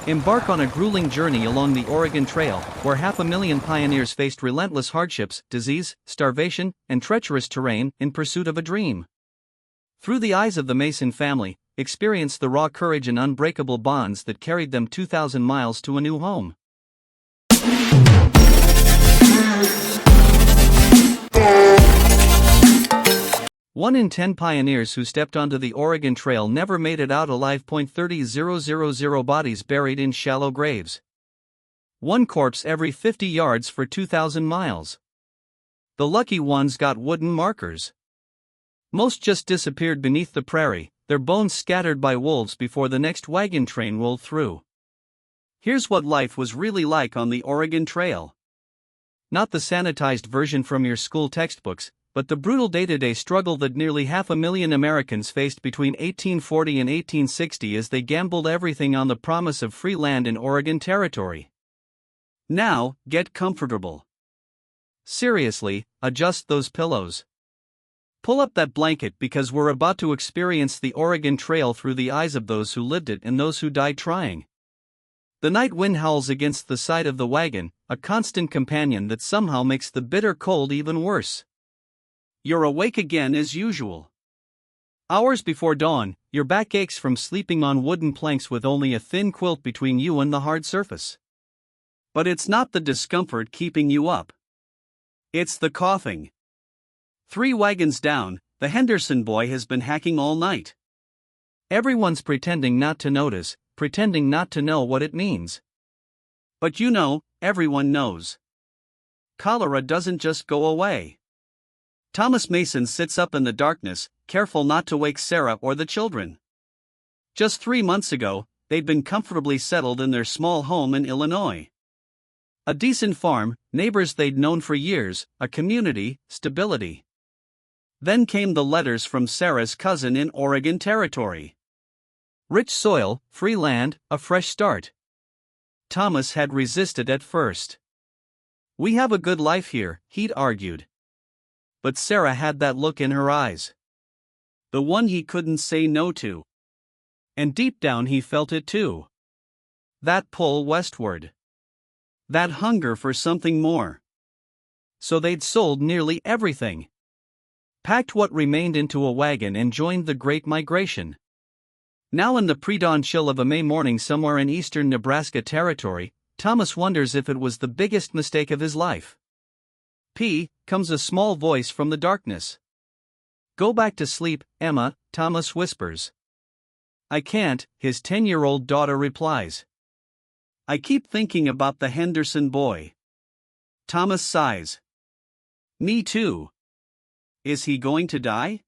Embark on a grueling journey along the Oregon Trail, where 500,000 pioneers faced relentless hardships, disease, starvation, and treacherous terrain in pursuit of a dream. Through the eyes of the Mason family, experience the raw courage and unbreakable bonds that carried them 2,000 miles to a new home. 1 in 10 pioneers who stepped onto the Oregon Trail never made it out alive. 30,000 bodies buried in shallow graves. One corpse every 50 yards for 2,000 miles. The lucky ones got wooden markers. Most just disappeared beneath the prairie, their bones scattered by wolves before the next wagon train rolled through. Here's what life was really like on the Oregon Trail. Not the sanitized version from your school textbooks, but the brutal day-to-day struggle that nearly 500,000 Americans faced between 1840 and 1860 as they gambled everything on the promise of free land in Oregon Territory. Now, get comfortable. Seriously, adjust those pillows. Pull up that blanket because we're about to experience the Oregon Trail through the eyes of those who lived it and those who died trying. The night wind howls against the side of the wagon, a constant companion that somehow makes the bitter cold even worse. You're awake again as usual. Hours before dawn, your back aches from sleeping on wooden planks with only a thin quilt between you and the hard surface. But it's not the discomfort keeping you up. It's the coughing. 3 wagons down, the Henderson boy has been hacking all night. Everyone's pretending not to notice, pretending not to know what it means. But you know, everyone knows. Cholera doesn't just go away. Thomas Mason sits up in the darkness, careful not to wake Sarah or the children. Just 3 months ago, they'd been comfortably settled in their small home in Illinois. A decent farm, neighbors they'd known for years, a community, stability. Then came the letters from Sarah's cousin in Oregon Territory. Rich soil, free land, a fresh start. Thomas had resisted at first. "We have a good life here," he'd argued. But Sarah had that look in her eyes. The one he couldn't say no to. And deep down he felt it too. That pull westward. That hunger for something more. So they'd sold nearly everything. Packed what remained into a wagon and joined the Great Migration. Now in the pre-dawn chill of a May morning somewhere in eastern Nebraska Territory, Thomas wonders if it was the biggest mistake of his life. Comes a small voice from the darkness. "Go back to sleep, Emma," Thomas whispers. "I can't," his 10-year-old daughter replies. "I keep thinking about the Henderson boy." Thomas sighs. "Me too. Is he going to die?"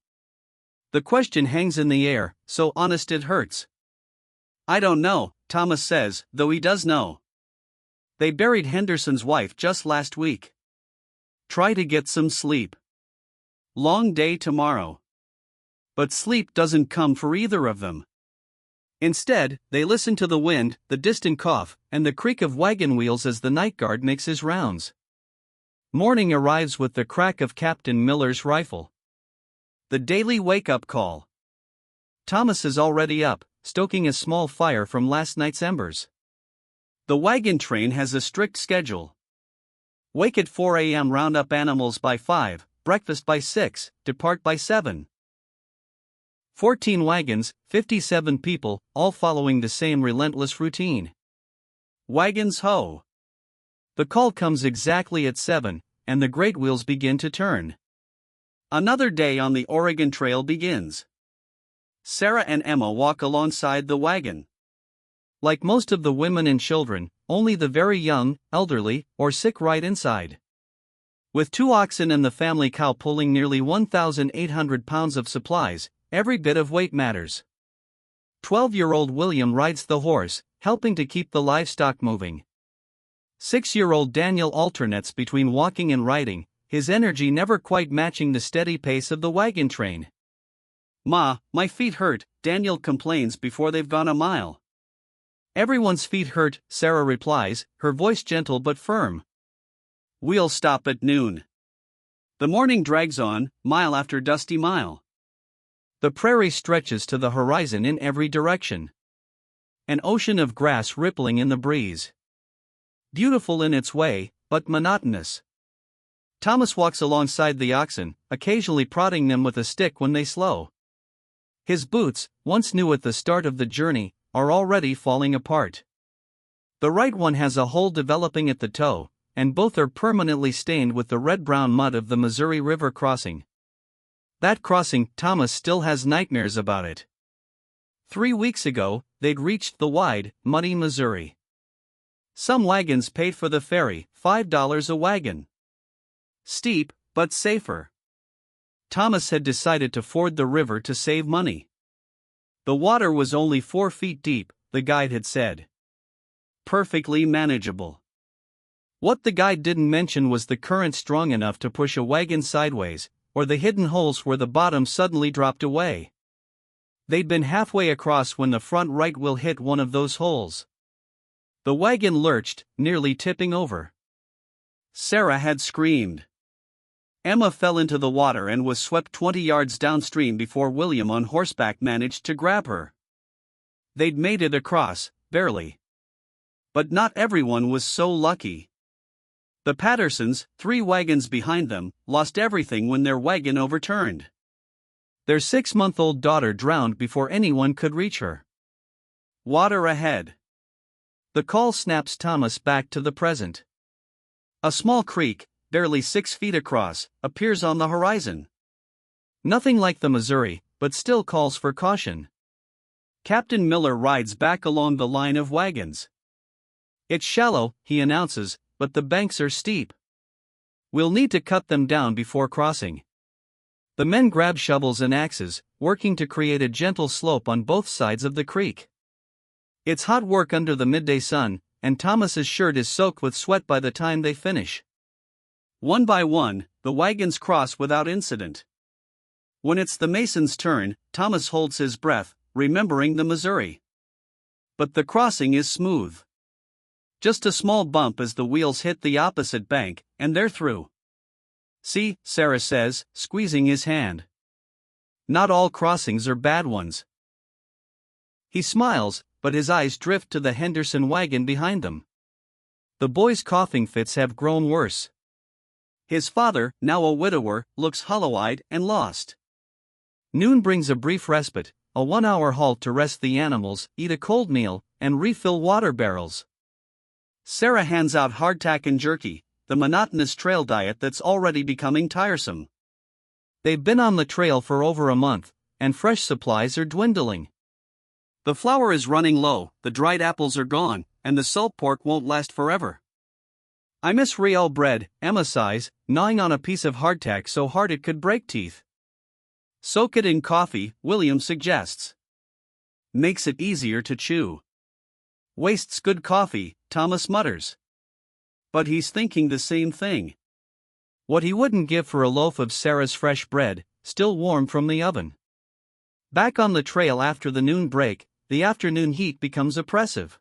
The question hangs in the air, so honest it hurts. "I don't know," Thomas says, though he does know. "They buried Henderson's wife just last week. Try to get some sleep. Long day tomorrow." But sleep doesn't come for either of them. Instead, they listen to the wind, the distant cough, and the creak of wagon wheels as the night guard makes his rounds. Morning arrives with the crack of Captain Miller's rifle. The daily wake-up call. Thomas is already up, stoking a small fire from last night's embers. The wagon train has a strict schedule. Wake at 4 a.m. round up animals by 5, breakfast by 6, depart by 7. 14 wagons, 57 people, all following the same relentless routine. Wagons ho! The call comes exactly at 7, and the great wheels begin to turn. Another day on the Oregon Trail begins. Sarah and Emma walk alongside the wagon. Like most of the women and children, only the very young, elderly, or sick ride inside. With 2 oxen and the family cow pulling nearly 1,800 pounds of supplies, every bit of weight matters. 12-year-old William rides the horse, helping to keep the livestock moving. 6-year-old Daniel alternates between walking and riding, his energy never quite matching the steady pace of the wagon train. "Ma, my feet hurt," Daniel complains before they've gone a mile. "Everyone's feet hurt," Sarah replies, her voice gentle but firm. "We'll stop at noon." The morning drags on, mile after dusty mile. The prairie stretches to the horizon in every direction. an ocean of grass rippling in the breeze. Beautiful in its way, but monotonous. Thomas walks alongside the oxen, occasionally prodding them with a stick when they slow. His boots, once new at the start of the journey, are already falling apart. The right one has a hole developing at the toe, and both are permanently stained with the red-brown mud of the Missouri River crossing. That crossing, Thomas still has nightmares about it. 3 weeks ago, they'd reached the wide, muddy Missouri. Some wagons paid for the ferry, $5 a wagon. Steep, but safer. Thomas had decided to ford the river to save money. The water was only 4 feet deep, the guide had said. Perfectly manageable. What the guide didn't mention was the current strong enough to push a wagon sideways, or the hidden holes where the bottom suddenly dropped away. They'd been halfway across when the front right wheel hit one of those holes. The wagon lurched, nearly tipping over. Sarah had screamed. Emma fell into the water and was swept 20 yards downstream before William on horseback managed to grab her. They'd made it across, barely. But not everyone was so lucky. The Pattersons, 3 wagons behind them, lost everything when their wagon overturned. Their 6-month-old daughter drowned before anyone could reach her. Water ahead. The call snaps Thomas back to the present. A small creek, barely 6 feet across, appears on the horizon. Nothing like the Missouri, but still calls for caution. Captain Miller rides back along the line of wagons. It's shallow, he announces, but the banks are steep. We'll need to cut them down before crossing. The men grab shovels and axes, working to create a gentle slope on both sides of the creek. It's hot work under the midday sun, and Thomas's shirt is soaked with sweat by the time they finish. One by one, the wagons cross without incident. When it's the mason's turn, Thomas holds his breath, remembering the Missouri. But the crossing is smooth. Just a small bump as the wheels hit the opposite bank, and they're through. See, Sarah says, squeezing his hand. Not all crossings are bad ones. He smiles, but his eyes drift to the Henderson wagon behind them. The boy's coughing fits have grown worse. His father, now a widower, looks hollow-eyed and lost. Noon brings a brief respite, a 1-hour halt to rest the animals, eat a cold meal, and refill water barrels. Sarah hands out hardtack and jerky, the monotonous trail diet that's already becoming tiresome. They've been on the trail for over a month, and fresh supplies are dwindling. The flour is running low, the dried apples are gone, and the salt pork won't last forever. I miss real bread, Emma sighs, gnawing on a piece of hardtack so hard it could break teeth. Soak it in coffee, William suggests. Makes it easier to chew. Wastes good coffee, Thomas mutters. But he's thinking the same thing. What he wouldn't give for a loaf of Sarah's fresh bread, still warm from the oven. Back on the trail after the noon break, the afternoon heat becomes oppressive.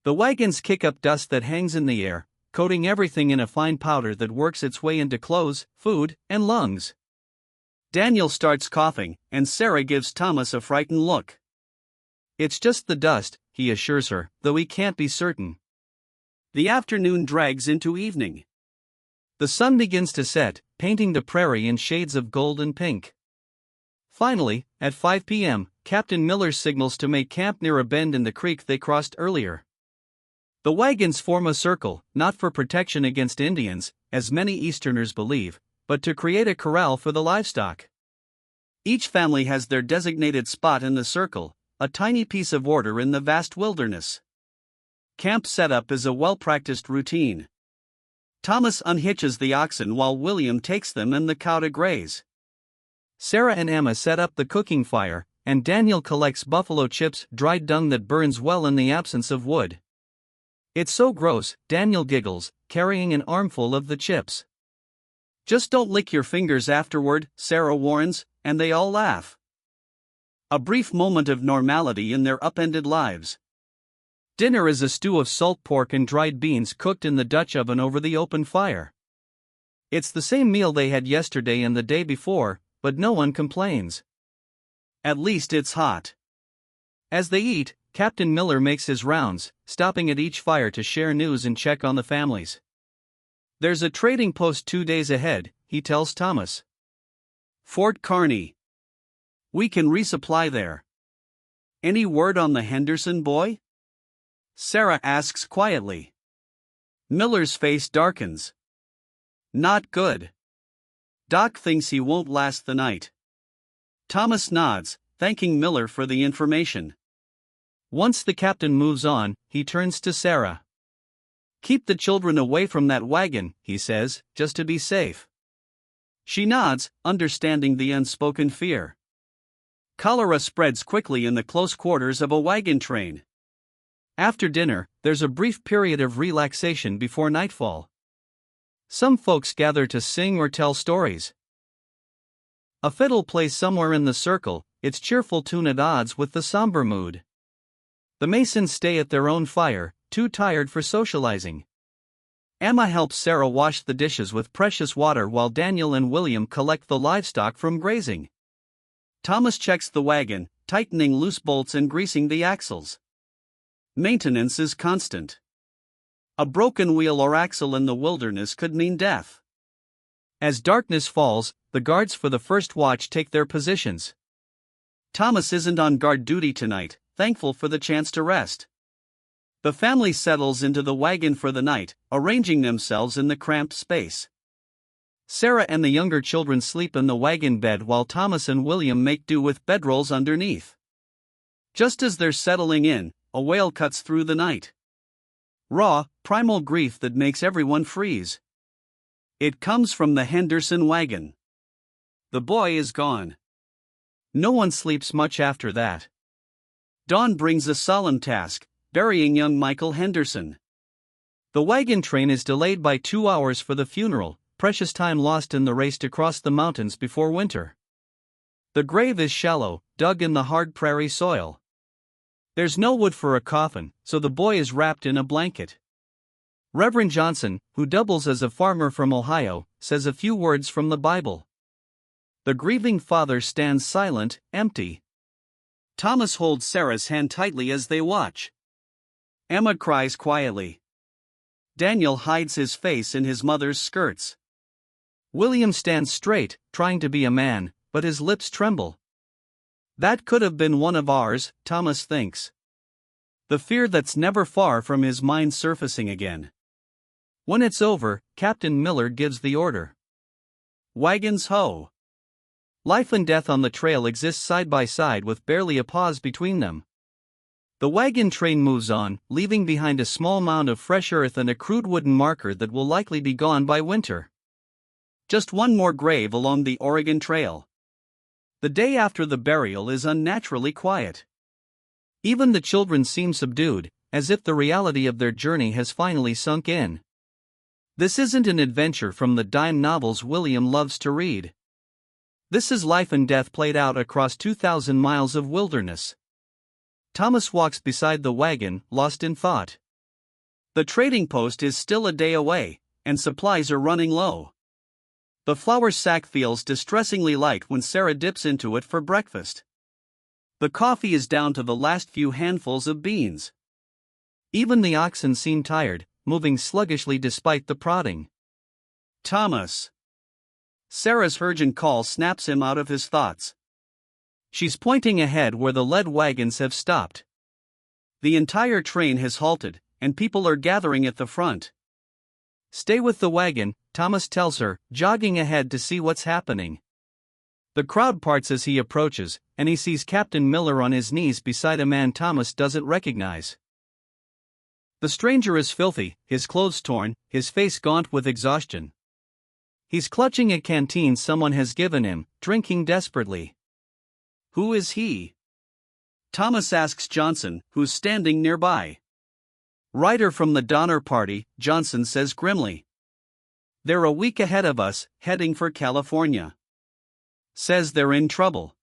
The wagons kick up dust that hangs in the air, coating everything in a fine powder that works its way into clothes, food, and lungs. Daniel starts coughing, and Sarah gives Thomas a frightened look. It's just the dust, he assures her, though he can't be certain. The afternoon drags into evening. The sun begins to set, painting the prairie in shades of gold and pink. Finally, at 5 p.m., Captain Miller signals to make camp near a bend in the creek they crossed earlier. The wagons form a circle, not for protection against Indians, as many Easterners believe, but to create a corral for the livestock. Each family has their designated spot in the circle, a tiny piece of order in the vast wilderness. Camp setup is a well-practiced routine. Thomas unhitches the oxen while William takes them and the cow to graze. Sarah and Emma set up the cooking fire, and Daniel collects buffalo chips, dried dung that burns well in the absence of wood. It's so gross, Daniel giggles, carrying an armful of the chips. Just don't lick your fingers afterward, Sarah warns, and they all laugh. A brief moment of normality in their upended lives. Dinner is a stew of salt pork and dried beans cooked in the Dutch oven over the open fire. It's the same meal they had yesterday and the day before, but no one complains. At least it's hot. As they eat, Captain Miller makes his rounds, stopping at each fire to share news and check on the families. There's a trading post 2 days ahead, he tells Thomas. Fort Kearny. We can resupply there. Any word on the Henderson boy? Sarah asks quietly. Miller's face darkens. Not good. Doc thinks he won't last the night. Thomas nods, thanking Miller for the information. Once the captain moves on, he turns to Sarah. Keep the children away from that wagon, he says, just to be safe. She nods, understanding the unspoken fear. Cholera spreads quickly in the close quarters of a wagon train. After dinner, there's a brief period of relaxation before nightfall. Some folks gather to sing or tell stories. A fiddle plays somewhere in the circle, its cheerful tune at odds with the somber mood. The Masons stay at their own fire, too tired for socializing. Emma helps Sarah wash the dishes with precious water while Daniel and William collect the livestock from grazing. Thomas checks the wagon, tightening loose bolts and greasing the axles. Maintenance is constant. A broken wheel or axle in the wilderness could mean death. As darkness falls, the guards for the first watch take their positions. Thomas isn't on guard duty tonight, thankful for the chance to rest. The family settles into the wagon for the night, arranging themselves in the cramped space. Sarah and the younger children sleep in the wagon bed while Thomas and William make do with bedrolls underneath. Just as they're settling in, a wail cuts through the night. Raw, primal grief that makes everyone freeze. It comes from the Henderson wagon. The boy is gone. No one sleeps much after that. Dawn brings a solemn task, burying young Michael Henderson. The wagon train is delayed by 2 hours for the funeral, precious time lost in the race to cross the mountains before winter. The grave is shallow, dug in the hard prairie soil. There's no wood for a coffin, so the boy is wrapped in a blanket. Reverend Johnson, who doubles as a farmer from Ohio, says a few words from the Bible. The grieving father stands silent, empty. Thomas holds Sarah's hand tightly as they watch. Emma cries quietly. Daniel hides his face in his mother's skirts. William stands straight, trying to be a man, but his lips tremble. That could have been one of ours, Thomas thinks. The fear that's never far from his mind surfacing again. When it's over, Captain Miller gives the order. Wagons ho! Life and death on the trail exist side by side with barely a pause between them. The wagon train moves on, leaving behind a small mound of fresh earth and a crude wooden marker that will likely be gone by winter. Just one more grave along the Oregon Trail. The day after the burial is unnaturally quiet. Even the children seem subdued, as if the reality of their journey has finally sunk in. This isn't an adventure from the dime novels William loves to read. This is life and death played out across 2,000 miles of wilderness. Thomas walks beside the wagon, lost in thought. The trading post is still a day away, and supplies are running low. The flour sack feels distressingly light when Sarah dips into it for breakfast. The coffee is down to the last few handfuls of beans. Even the oxen seem tired, moving sluggishly despite the prodding. Thomas. Sarah's urgent call snaps him out of his thoughts. She's pointing ahead where the lead wagons have stopped. The entire train has halted, and people are gathering at the front. Stay with the wagon, Thomas tells her, jogging ahead to see what's happening. The crowd parts as he approaches, and he sees Captain Miller on his knees beside a man Thomas doesn't recognize. The stranger is filthy, his clothes torn, his face gaunt with exhaustion. He's clutching a canteen someone has given him, drinking desperately. Who is he? Thomas asks Johnson, who's standing nearby. Rider from the Donner Party, Johnson says grimly. They're a week ahead of us, heading for California. Says they're in trouble.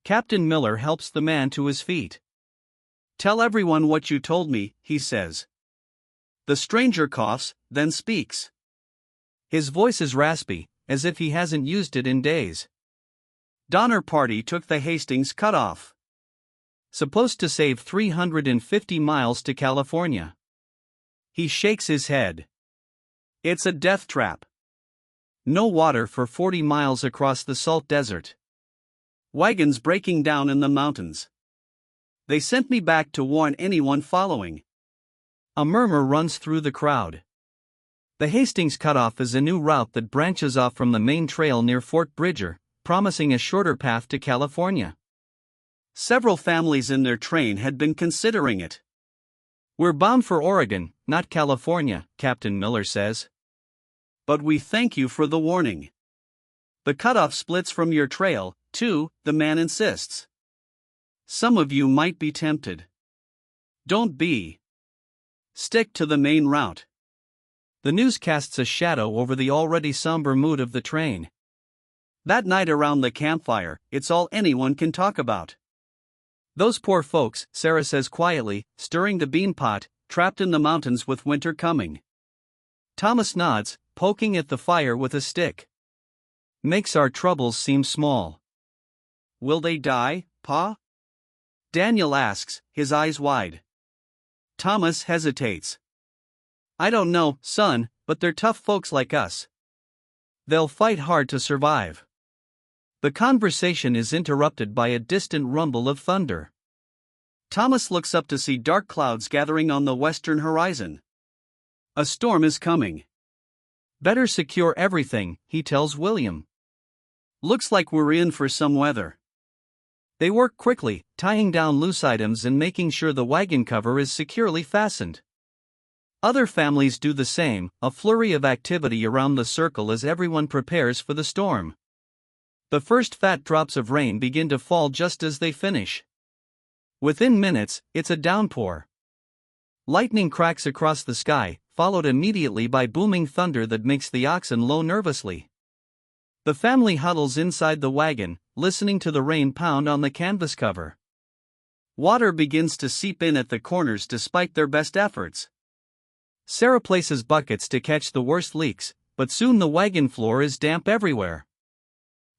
Captain Miller helps the man to his feet. Tell everyone what you told me, he says. The stranger coughs, then speaks. His voice is raspy, as if he hasn't used it in days. Donner Party took the Hastings cutoff. supposed to save 350 miles to California. He shakes his head. It's a death trap. No water for 40 miles across the salt desert. Wagons breaking down in the mountains. They sent me back to warn anyone following. A murmur runs through the crowd. The Hastings Cutoff is a new route that branches off from the main trail near Fort Bridger, promising a shorter path to California. Several families in their train had been considering it. We're bound for Oregon, not California, Captain Miller says. But we thank you for the warning. The cutoff splits from your trail, too, the man insists. Some of you might be tempted. Don't be. Stick to the main route. The news casts a shadow over the already somber mood of the train. That night around the campfire, it's all anyone can talk about. Those poor folks, Sarah says quietly, stirring the bean pot, trapped in the mountains with winter coming. Thomas nods, poking at the fire with a stick. Makes our troubles seem small. Will they die, Pa? Daniel asks, his eyes wide. Thomas hesitates. I don't know, son, but they're tough folks like us. They'll fight hard to survive. The conversation is interrupted by a distant rumble of thunder. Thomas looks up to see dark clouds gathering on the western horizon. A storm is coming. Better secure everything, he tells William. Looks like we're in for some weather. They work quickly, tying down loose items and making sure the wagon cover is securely fastened. Other families do the same, a flurry of activity around the circle as everyone prepares for the storm. The first fat drops of rain begin to fall just as they finish. Within minutes, it's a downpour. Lightning cracks across the sky, followed immediately by booming thunder that makes the oxen low nervously. The family huddles inside the wagon, listening to the rain pound on the canvas cover. Water begins to seep in at the corners despite their best efforts. Sarah places buckets to catch the worst leaks, but soon the wagon floor is damp everywhere.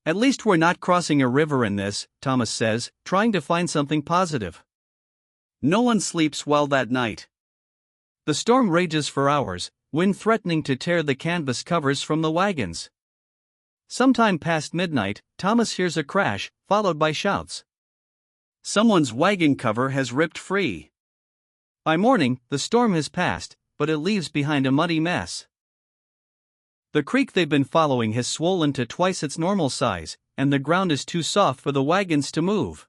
At least we're not crossing a river in this, Thomas says, trying to find something positive. No one sleeps well that night. The storm rages for hours, wind threatening to tear the canvas covers from the wagons. Sometime past midnight, Thomas hears a crash, followed by shouts. Someone's wagon cover has ripped free. By morning, the storm has passed, but it leaves behind a muddy mess. The creek they've been following has swollen to twice its normal size, and the ground is too soft for the wagons to move.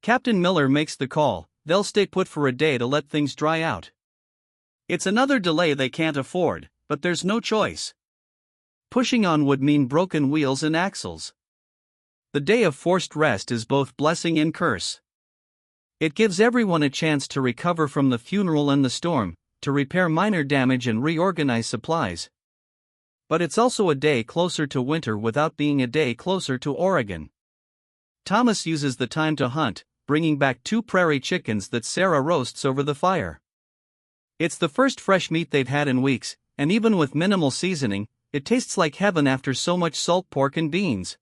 Captain Miller makes the call, they'll stay put for a day to let things dry out. It's another delay they can't afford, but there's no choice. Pushing on would mean broken wheels and axles. The day of forced rest is both blessing and curse. It gives everyone a chance to recover from the funeral and the storm, to repair minor damage and reorganize supplies. But it's also a day closer to winter without being a day closer to Oregon. Thomas uses the time to hunt, bringing back 2 prairie chickens that Sarah roasts over the fire. It's the first fresh meat they've had in weeks, and even with minimal seasoning, it tastes like heaven after so much salt pork and beans.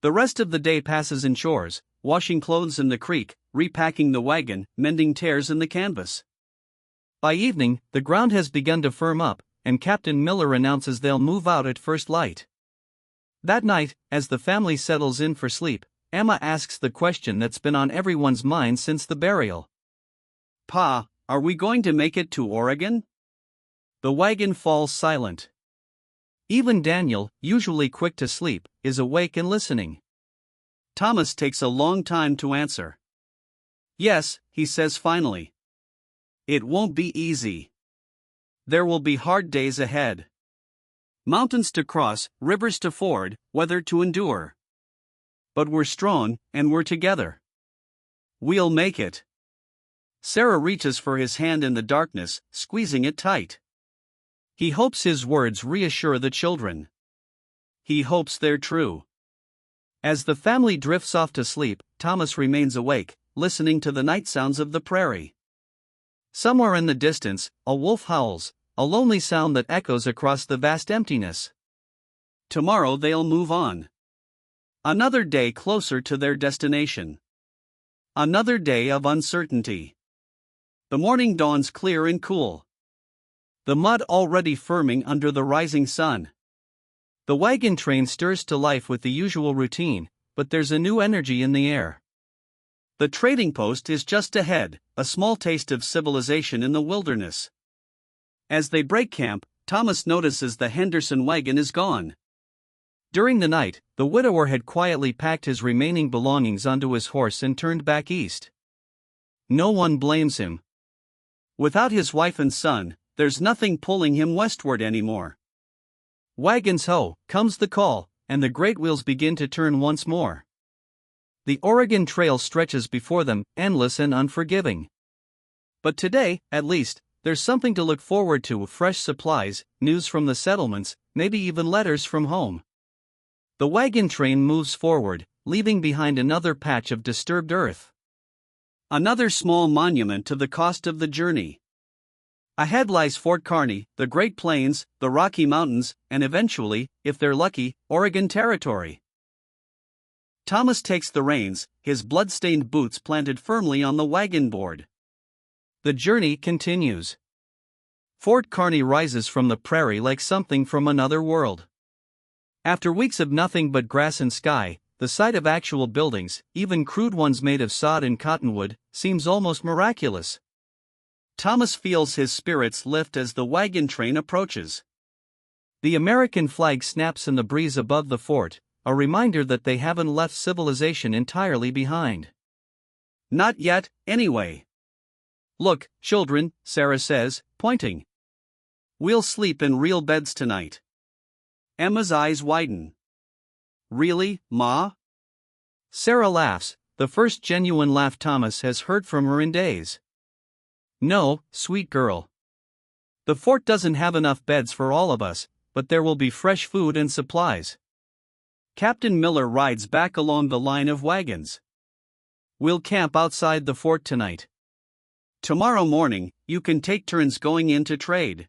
The rest of the day passes in chores, washing clothes in the creek, repacking the wagon, mending tears in the canvas. By evening, the ground has begun to firm up, and Captain Miller announces they'll move out at first light. That night, as the family settles in for sleep, Emma asks the question that's been on everyone's mind since the burial. Pa, are we going to make it to Oregon? The wagon falls silent. Even Daniel, usually quick to sleep, is awake and listening. Thomas takes a long time to answer. Yes, he says finally. It won't be easy. There will be hard days ahead. Mountains to cross, rivers to ford, weather to endure. But we're strong, and we're together. We'll make it. Sarah reaches for his hand in the darkness, squeezing it tight. He hopes his words reassure the children. He hopes they're true. As the family drifts off to sleep, Thomas remains awake, listening to the night sounds of the prairie. Somewhere in the distance, a wolf howls, a lonely sound that echoes across the vast emptiness. Tomorrow they'll move on. Another day closer to their destination. Another day of uncertainty. The morning dawns clear and cool. The mud already firming under the rising sun. The wagon train stirs to life with the usual routine, but there's a new energy in the air. The trading post is just ahead, a small taste of civilization in the wilderness. As they break camp, Thomas notices the Henderson wagon is gone. During the night, the widower had quietly packed his remaining belongings onto his horse and turned back east. No one blames him. Without his wife and son, there's nothing pulling him westward anymore. Wagons ho, comes the call, and the great wheels begin to turn once more. The Oregon Trail stretches before them, endless and unforgiving. But today, at least, there's something to look forward to: fresh supplies, news from the settlements, maybe even letters from home. The wagon train moves forward, leaving behind another patch of disturbed earth. Another small monument to the cost of the journey. Ahead lies Fort Kearny, the Great Plains, the Rocky Mountains, and eventually, if they're lucky, Oregon Territory. Thomas takes the reins, his blood-stained boots planted firmly on the wagon board. The journey continues. Fort Kearny rises from the prairie like something from another world. After weeks of nothing but grass and sky, the sight of actual buildings, even crude ones made of sod and cottonwood, seems almost miraculous. Thomas feels his spirits lift as the wagon train approaches. The American flag snaps in the breeze above the fort, a reminder that they haven't left civilization entirely behind. Not yet, anyway. Look, children, Sarah says, pointing. We'll sleep in real beds tonight. Emma's eyes widen. Really, Ma? Sarah laughs, the first genuine laugh Thomas has heard from her in days. No, sweet girl. The fort doesn't have enough beds for all of us, but there will be fresh food and supplies. Captain Miller rides back along the line of wagons. We'll camp outside the fort tonight. Tomorrow morning, you can take turns going in to trade.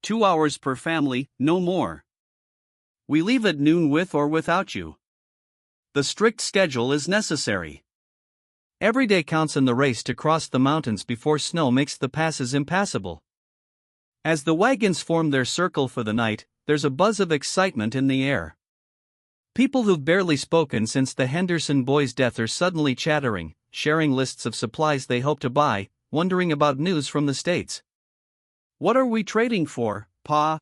2 hours per family, no more. We leave at noon with or without you. The strict schedule is necessary. Every day counts in the race to cross the mountains before snow makes the passes impassable. As the wagons form their circle for the night, there's a buzz of excitement in the air. People who've barely spoken since the Henderson boy's death are suddenly chattering, sharing lists of supplies they hope to buy, wondering about news from the States. What are we trading for, Pa?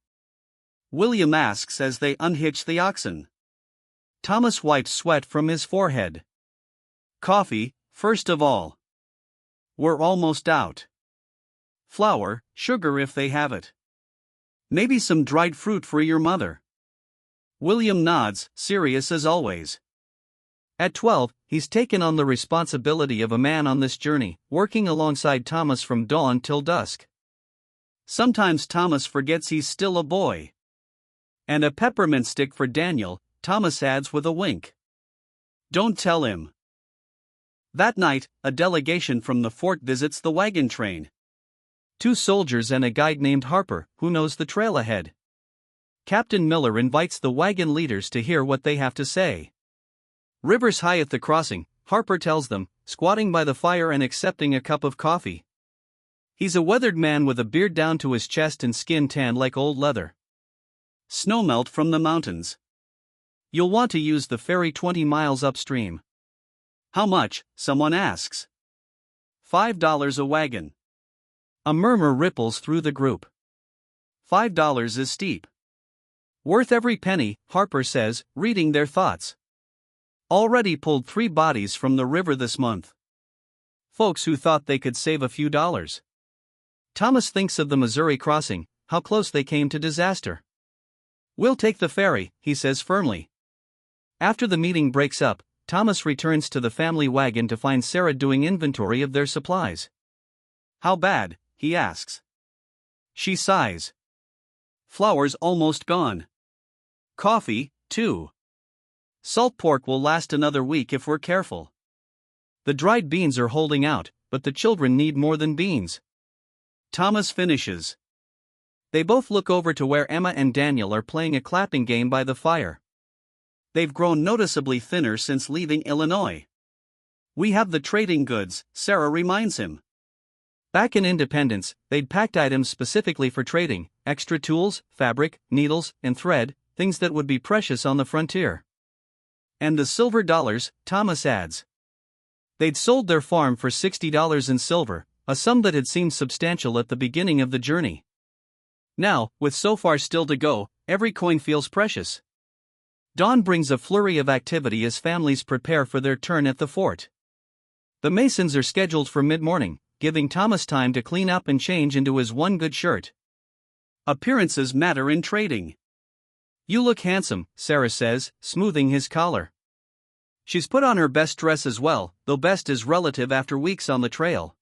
William asks as they unhitch the oxen. Thomas wipes sweat from his forehead. Coffee, first of all. We're almost out. Flour, sugar if they have it. Maybe some dried fruit for your mother. William nods, serious as always. At 12, he's taken on the responsibility of a man on this journey, working alongside Thomas from dawn till dusk. Sometimes Thomas forgets he's still a boy. And a peppermint stick for Daniel, Thomas adds with a wink. Don't tell him. That night, a delegation from the fort visits the wagon train. 2 soldiers and a guide named Harper, who knows the trail ahead. Captain Miller invites the wagon leaders to hear what they have to say. Rivers high at the crossing, Harper tells them, squatting by the fire and accepting a cup of coffee. He's a weathered man with a beard down to his chest and skin tanned like old leather. Snowmelt from the mountains. You'll want to use the ferry 20 miles upstream. How much? Someone asks. $5 a wagon. A murmur ripples through the group. $5 is steep. Worth every penny, Harper says, reading their thoughts. Already pulled 3 bodies from the river this month. Folks who thought they could save a few dollars. Thomas thinks of the Missouri crossing, how close they came to disaster. We'll take the ferry, he says firmly. After the meeting breaks up, Thomas returns to the family wagon to find Sarah doing inventory of their supplies. How bad? He asks. She sighs. Flour's almost gone. Coffee, too. Salt pork will last another week if we're careful. The dried beans are holding out, but the children need more than beans. Thomas finishes. They both look over to where Emma and Daniel are playing a clapping game by the fire. They've grown noticeably thinner since leaving Illinois. We have the trading goods, Sarah reminds him. Back in Independence, they'd packed items specifically for trading: extra tools, fabric, needles, and thread, things that would be precious on the frontier. And the silver dollars, Thomas adds. They'd sold their farm for $60 in silver, a sum that had seemed substantial at the beginning of the journey. Now, with so far still to go, every coin feels precious. Dawn brings a flurry of activity as families prepare for their turn at the fort. The Masons are scheduled for mid-morning, giving Thomas time to clean up and change into his one good shirt. Appearances matter in trading. "You look handsome," Sarah says, smoothing his collar. She's put on her best dress as well, though best is relative after weeks on the trail.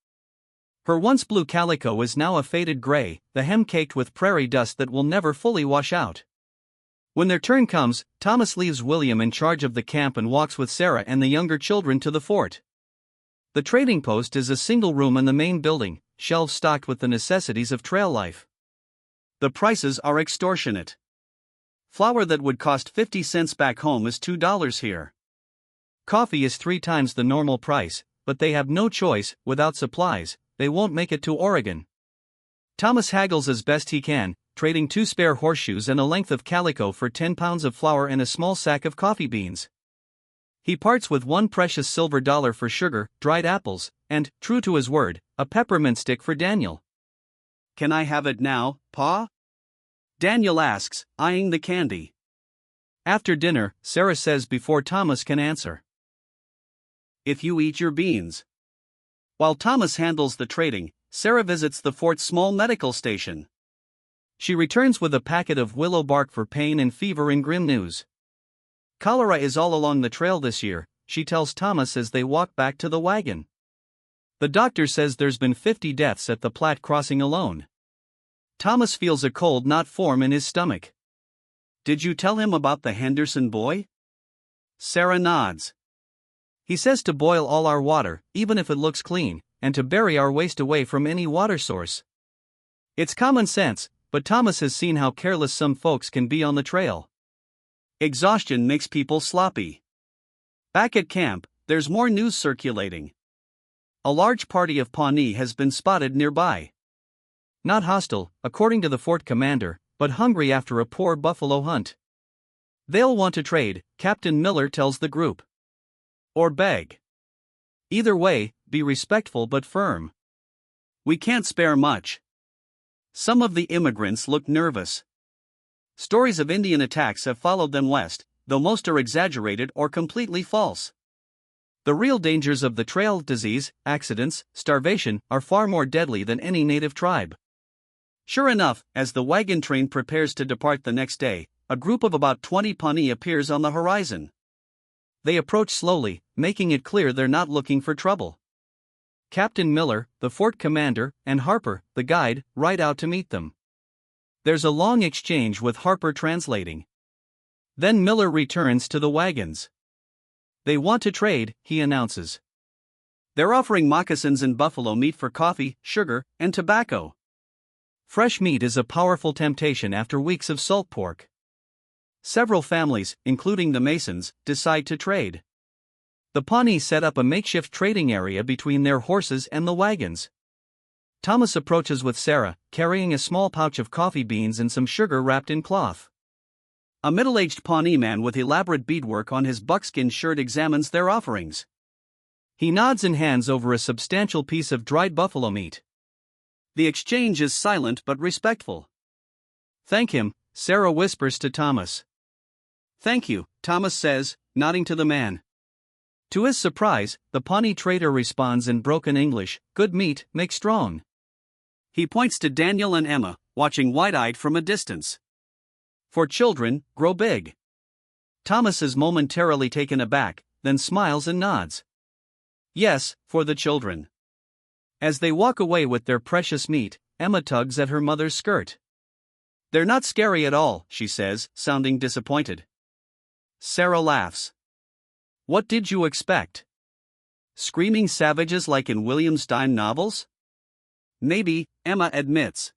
Her once blue calico is now a faded gray, the hem caked with prairie dust that will never fully wash out. When their turn comes, Thomas leaves William in charge of the camp and walks with Sarah and the younger children to the fort. The trading post is a single room in the main building, shelves stocked with the necessities of trail life. The prices are extortionate. Flour that would cost 50 cents back home is $2 here. Coffee is 3 times the normal price, but they have no choice. Without supplies, they won't make it to Oregon. Thomas haggles as best he can, trading 2 spare horseshoes and a length of calico for 10 pounds of flour and a small sack of coffee beans. He parts with 1 precious silver dollar for sugar, dried apples, and, true to his word, a peppermint stick for Daniel. "Can I have it now, Pa?" Daniel asks, eyeing the candy. After dinner, Sarah says before Thomas can answer. "If you eat your beans." While Thomas handles the trading, Sarah visits the fort's small medical station. She returns with a packet of willow bark for pain and fever and grim news. "Cholera is all along the trail this year," she tells Thomas as they walk back to the wagon. "The doctor says there's been 50 deaths at the Platte crossing alone." Thomas feels a cold knot form in his stomach. "Did you tell him about the Henderson boy?" Sarah nods. "He says to boil all our water, even if it looks clean, and to bury our waste away from any water source." It's common sense, but Thomas has seen how careless some folks can be on the trail. Exhaustion makes people sloppy. Back at camp, there's more news circulating. A large party of Pawnee has been spotted nearby. Not hostile, according to the fort commander, but hungry after a poor buffalo hunt. They'll want to trade, Captain Miller tells the group. Or beg. Either way, be respectful but firm. We can't spare much. Some of the immigrants look nervous. Stories of Indian attacks have followed them west, though most are exaggerated or completely false. The real dangers of the trail, disease, accidents, starvation, are far more deadly than any native tribe. Sure enough, as the wagon train prepares to depart the next day, a group of about 20 Pawnee appears on the horizon. They approach slowly, making it clear they're not looking for trouble. Captain Miller, the fort commander, and Harper, the guide, ride out to meet them. There's a long exchange with Harper translating. Then Miller returns to the wagons. "They want to trade," he announces. "They're offering moccasins and buffalo meat for coffee, sugar, and tobacco." Fresh meat is a powerful temptation after weeks of salt pork. Several families, including the Masons, decide to trade. The Pawnee set up a makeshift trading area between their horses and the wagons. Thomas approaches with Sarah, carrying a small pouch of coffee beans and some sugar wrapped in cloth. A middle-aged Pawnee man with elaborate beadwork on his buckskin shirt examines their offerings. He nods and hands over a substantial piece of dried buffalo meat. The exchange is silent but respectful. "Thank him," Sarah whispers to Thomas. "Thank you," Thomas says, nodding to the man. To his surprise, the Pawnee trader responds in broken English, "Good meat, make strong." He points to Daniel and Emma, watching wide-eyed from a distance. "For children, grow big." Thomas is momentarily taken aback, then smiles and nods. "Yes, for the children." As they walk away with their precious meat, Emma tugs at her mother's skirt. "They're not scary at all," she says, sounding disappointed. Sarah laughs. "What did you expect? Screaming savages like in William Stein novels?" "Maybe," Emma admits.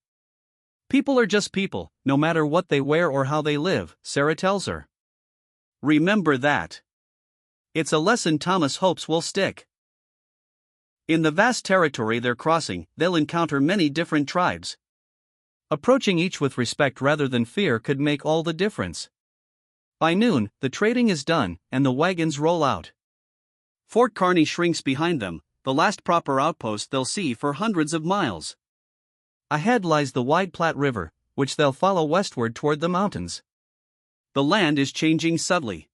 "People are just people, no matter what they wear or how they live," Sarah tells her. Remember that. It's a lesson Thomas hopes will stick. In the vast territory they're crossing, they'll encounter many different tribes. Approaching each with respect rather than fear could make all the difference. By noon, the trading is done, and the wagons roll out. Fort Kearny shrinks behind them, the last proper outpost they'll see for hundreds of miles. Ahead lies the wide Platte River, which they'll follow westward toward the mountains. The land is changing subtly.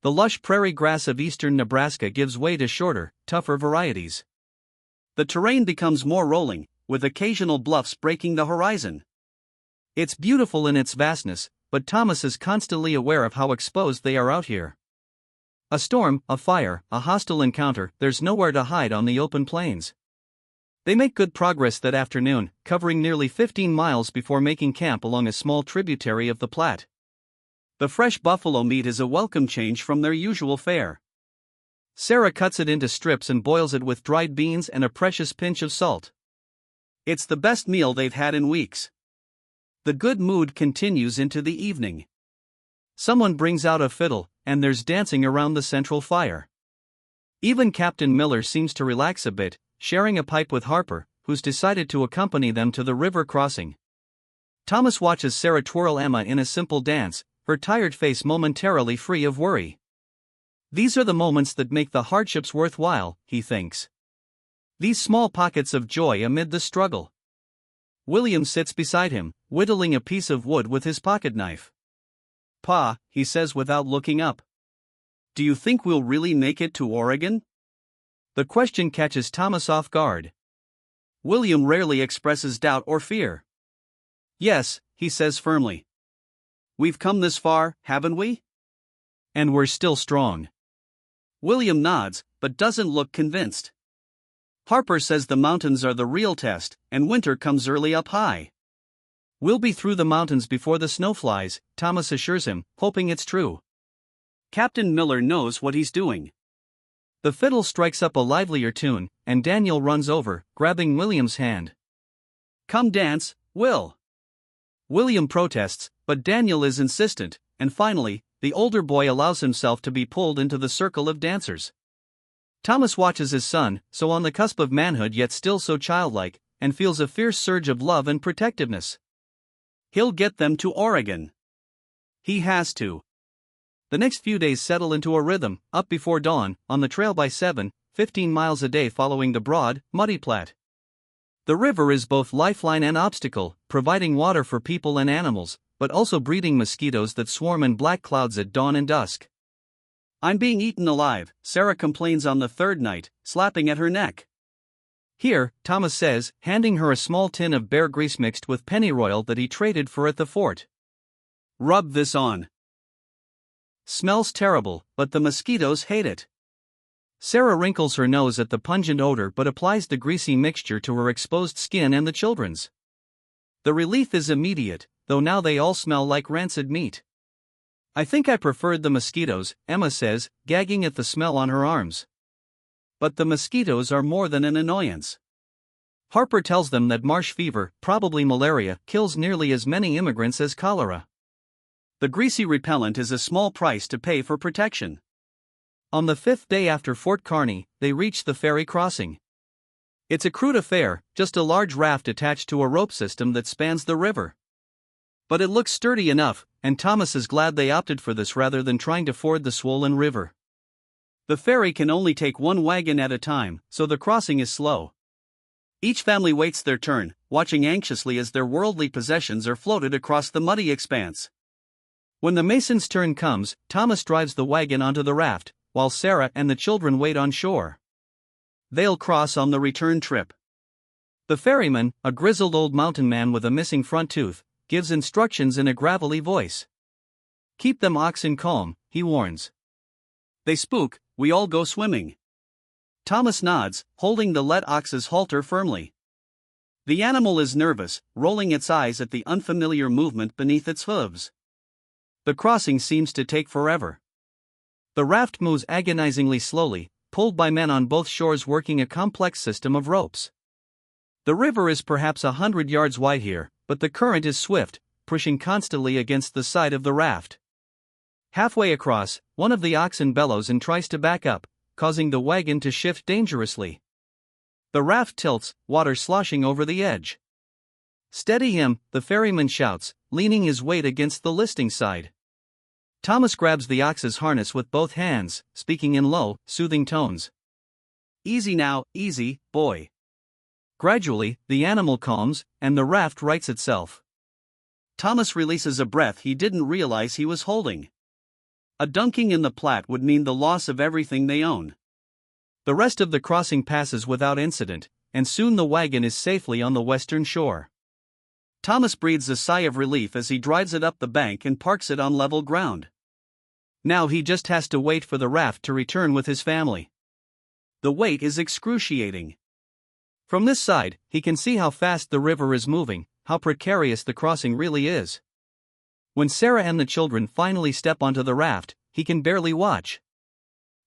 The lush prairie grass of eastern Nebraska gives way to shorter, tougher varieties. The terrain becomes more rolling, with occasional bluffs breaking the horizon. It's beautiful in its vastness, but Thomas is constantly aware of how exposed they are out here. A storm, a fire, a hostile encounter, there's nowhere to hide on the open plains. They make good progress that afternoon, covering nearly 15 miles before making camp along a small tributary of the Platte. The fresh buffalo meat is a welcome change from their usual fare. Sarah cuts it into strips and boils it with dried beans and a precious pinch of salt. It's the best meal they've had in weeks. The good mood continues into the evening. Someone brings out a fiddle, and there's dancing around the central fire. Even Captain Miller seems to relax a bit, sharing a pipe with Harper, who's decided to accompany them to the river crossing. Thomas watches Sarah twirl Emma in a simple dance, her tired face momentarily free of worry. These are the moments that make the hardships worthwhile, he thinks. These small pockets of joy amid the struggle. William sits beside him, whittling a piece of wood with his pocketknife. "Pa," he says without looking up. "Do you think we'll really make it to Oregon?" The question catches Thomas off guard. William rarely expresses doubt or fear. "Yes," he says firmly. "We've come this far, haven't we? And we're still strong." William nods, but doesn't look convinced. Harper says the mountains are the real test, and winter comes early up high. "We'll be through the mountains before the snow flies," Thomas assures him, hoping it's true. Captain Miller knows what he's doing. The fiddle strikes up a livelier tune, and Daniel runs over, grabbing William's hand. "Come dance, Will." William protests, but Daniel is insistent, and finally, the older boy allows himself to be pulled into the circle of dancers. Thomas watches his son, so on the cusp of manhood yet still so childlike, and feels a fierce surge of love and protectiveness. He'll get them to Oregon. He has to. The next few days settle into a rhythm, up before dawn, on the trail by 15 miles a day following the broad, muddy Platte. The river is both lifeline and obstacle, providing water for people and animals, but also breeding mosquitoes that swarm in black clouds at dawn and dusk. "I'm being eaten alive," Sarah complains on the third night, slapping at her neck. "Here," Thomas says, handing her a small tin of bear grease mixed with pennyroyal that he traded for at the fort. "Rub this on." Smells terrible, but the mosquitoes hate it. Sarah wrinkles her nose at the pungent odor but applies the greasy mixture to her exposed skin and the children's. The relief is immediate, though now they all smell like rancid meat. "I think I preferred the mosquitoes," Emma says, gagging at the smell on her arms. But the mosquitoes are more than an annoyance. Harper tells them that marsh fever, probably malaria, kills nearly as many immigrants as cholera. The greasy repellent is a small price to pay for protection. On the 5th day after Fort Kearny, they reach the ferry crossing. It's a crude affair, just a large raft attached to a rope system that spans the river. But it looks sturdy enough, and Thomas is glad they opted for this rather than trying to ford the swollen river. The ferry can only take one wagon at a time, so the crossing is slow. Each family waits their turn, watching anxiously as their worldly possessions are floated across the muddy expanse. When the mason's turn comes, Thomas drives the wagon onto the raft, while Sarah and the children wait on shore. They'll cross on the return trip. The ferryman, a grizzled old mountain man with a missing front tooth, gives instructions in a gravelly voice. "Keep them oxen calm," he warns. "They spook, we all go swimming." Thomas nods, holding the led ox's halter firmly. The animal is nervous, rolling its eyes at the unfamiliar movement beneath its hooves. The crossing seems to take forever. The raft moves agonizingly slowly, pulled by men on both shores working a complex system of ropes. The river is perhaps 100 yards wide here, but the current is swift, pushing constantly against the side of the raft. Halfway across, one of the oxen bellows and tries to back up, causing the wagon to shift dangerously. The raft tilts, water sloshing over the edge. "Steady him," the ferryman shouts, leaning his weight against the listing side. Thomas grabs the ox's harness with both hands, speaking in low, soothing tones. "Easy now, easy, boy." Gradually, the animal calms, and the raft rights itself. Thomas releases a breath he didn't realize he was holding. A dunking in the Platte would mean the loss of everything they own. The rest of the crossing passes without incident, and soon the wagon is safely on the western shore. Thomas breathes a sigh of relief as he drives it up the bank and parks it on level ground. Now he just has to wait for the raft to return with his family. The wait is excruciating. From this side, he can see how fast the river is moving, how precarious the crossing really is. When Sarah and the children finally step onto the raft, he can barely watch.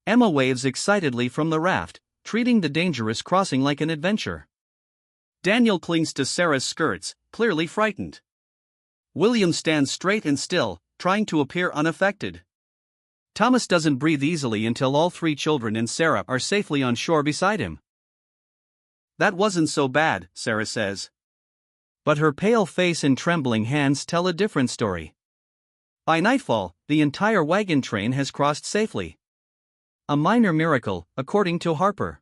Emma waves excitedly from the raft, treating the dangerous crossing like an adventure. Daniel clings to Sarah's skirts, clearly frightened. William stands straight and still, trying to appear unaffected. Thomas doesn't breathe easily until all three children and Sarah are safely on shore beside him. "That wasn't so bad," Sarah says. But her pale face and trembling hands tell a different story. By nightfall, the entire wagon train has crossed safely. A minor miracle, according to Harper.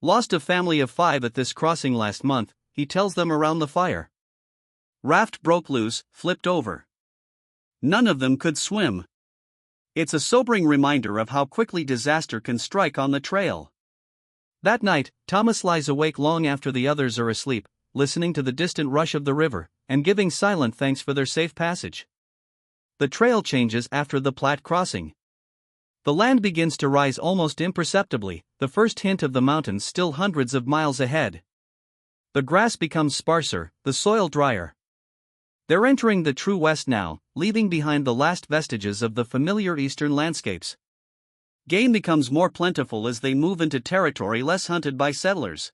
Lost a family of 5 at this crossing last month, he tells them around the fire. Raft broke loose, flipped over. None of them could swim. It's a sobering reminder of how quickly disaster can strike on the trail. That night, Thomas lies awake long after the others are asleep, listening to the distant rush of the river, and giving silent thanks for their safe passage. The trail changes after the Platte crossing. The land begins to rise almost imperceptibly, the first hint of the mountains still hundreds of miles ahead. The grass becomes sparser, the soil drier. They're entering the true west now, leaving behind the last vestiges of the familiar eastern landscapes. Game becomes more plentiful as they move into territory less hunted by settlers.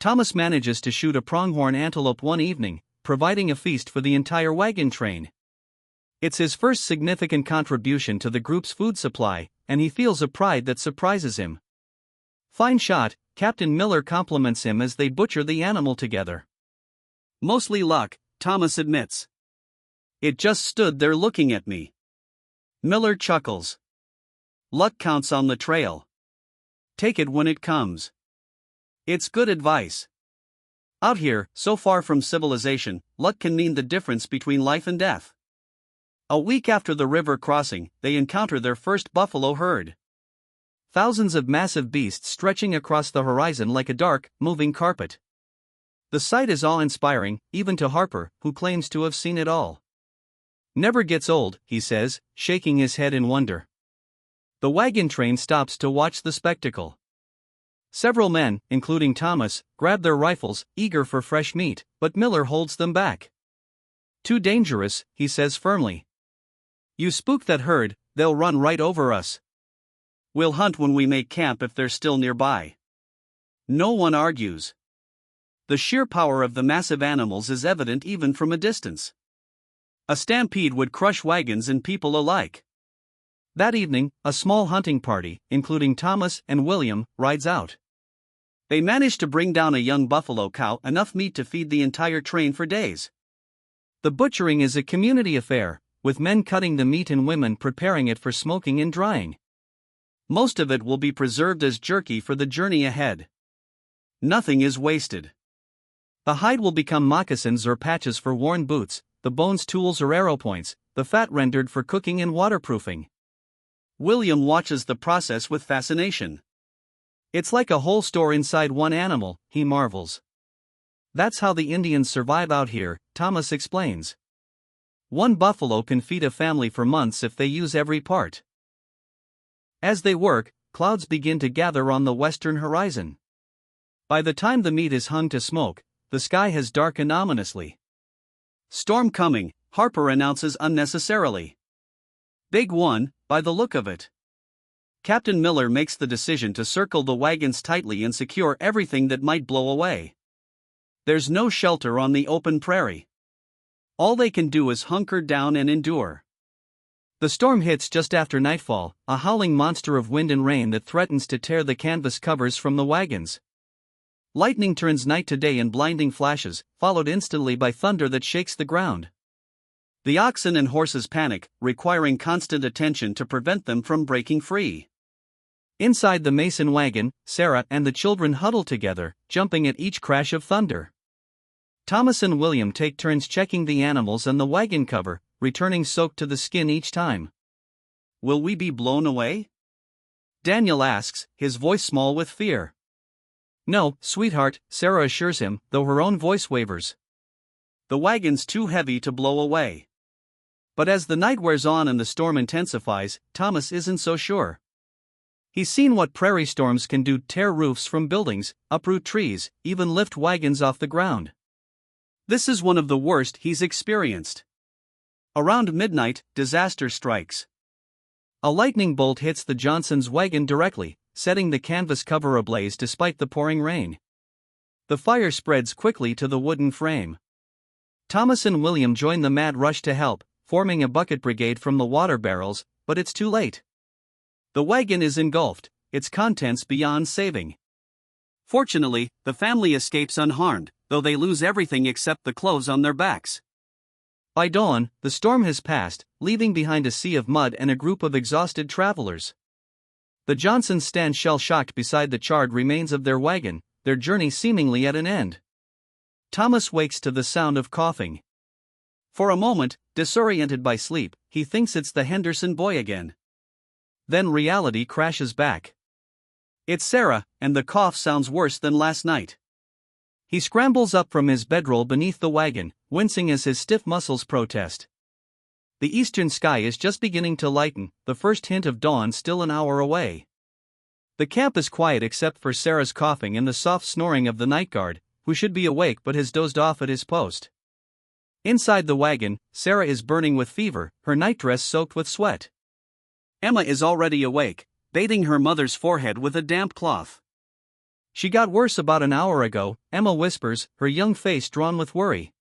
Thomas manages to shoot a pronghorn antelope one evening, providing a feast for the entire wagon train. It's his first significant contribution to the group's food supply, and he feels a pride that surprises him. "Fine shot," Captain Miller compliments him as they butcher the animal together. "Mostly luck," Thomas admits. "It just stood there looking at me." Miller chuckles. "Luck counts on the trail. Take it when it comes." It's good advice. Out here, so far from civilization, luck can mean the difference between life and death. A week after the river crossing, they encounter their first buffalo herd. Thousands of massive beasts stretching across the horizon like a dark, moving carpet. The sight is awe-inspiring, even to Harper, who claims to have seen it all. "Never gets old," he says, shaking his head in wonder. The wagon train stops to watch the spectacle. Several men, including Thomas, grab their rifles, eager for fresh meat, but Miller holds them back. "Too dangerous," he says firmly. "You spook that herd, they'll run right over us." "We'll hunt when we make camp if they're still nearby." No one argues. The sheer power of the massive animals is evident even from a distance. A stampede would crush wagons and people alike. That evening, a small hunting party, including Thomas and William, rides out. They manage to bring down a young buffalo cow, enough meat to feed the entire train for days. The butchering is a community affair, with men cutting the meat and women preparing it for smoking and drying. Most of it will be preserved as jerky for the journey ahead. Nothing is wasted. The hide will become moccasins or patches for worn boots, the bones tools or arrow points, the fat rendered for cooking and waterproofing. William watches the process with fascination. "It's like a whole store inside one animal," he marvels. "That's how the Indians survive out here," Thomas explains. "One buffalo can feed a family for months if they use every part." As they work, clouds begin to gather on the western horizon. By the time the meat is hung to smoke, the sky has darkened ominously. "Storm coming," Harper announces unnecessarily. "Big one, by the look of it." Captain Miller makes the decision to circle the wagons tightly and secure everything that might blow away. There's no shelter on the open prairie. All they can do is hunker down and endure. The storm hits just after nightfall, a howling monster of wind and rain that threatens to tear the canvas covers from the wagons. Lightning turns night to day in blinding flashes, followed instantly by thunder that shakes the ground. The oxen and horses panic, requiring constant attention to prevent them from breaking free. Inside the Mason wagon, Sarah and the children huddle together, jumping at each crash of thunder. Thomas and William take turns checking the animals and the wagon cover, returning soaked to the skin each time. Will we be blown away? Daniel asks, his voice small with fear. No, sweetheart, Sarah assures him, though her own voice wavers. The wagon's too heavy to blow away. But as the night wears on and the storm intensifies, Thomas isn't so sure. He's seen what prairie storms can do: tear roofs from buildings, uproot trees, even lift wagons off the ground. This is one of the worst he's experienced. Around midnight, disaster strikes. A lightning bolt hits the Johnsons' wagon directly, setting the canvas cover ablaze despite the pouring rain. The fire spreads quickly to the wooden frame. Thomas and William join the mad rush to help, forming a bucket brigade from the water barrels, but it's too late. The wagon is engulfed, its contents beyond saving. Fortunately, the family escapes unharmed, though they lose everything except the clothes on their backs. By dawn, the storm has passed, leaving behind a sea of mud and a group of exhausted travelers. The Johnsons stand shell-shocked beside the charred remains of their wagon, their journey seemingly at an end. Thomas wakes to the sound of coughing. For a moment, disoriented by sleep, he thinks it's the Henderson boy again. Then reality crashes back. It's Sarah, and the cough sounds worse than last night. He scrambles up from his bedroll beneath the wagon, wincing as his stiff muscles protest. The eastern sky is just beginning to lighten, the first hint of dawn still an hour away. The camp is quiet except for Sarah's coughing and the soft snoring of the night guard, who should be awake but has dozed off at his post. Inside the wagon, Sarah is burning with fever, her nightdress soaked with sweat. Emma is already awake, bathing her mother's forehead with a damp cloth. She got worse about an hour ago, Emma whispers, her young face drawn with worry.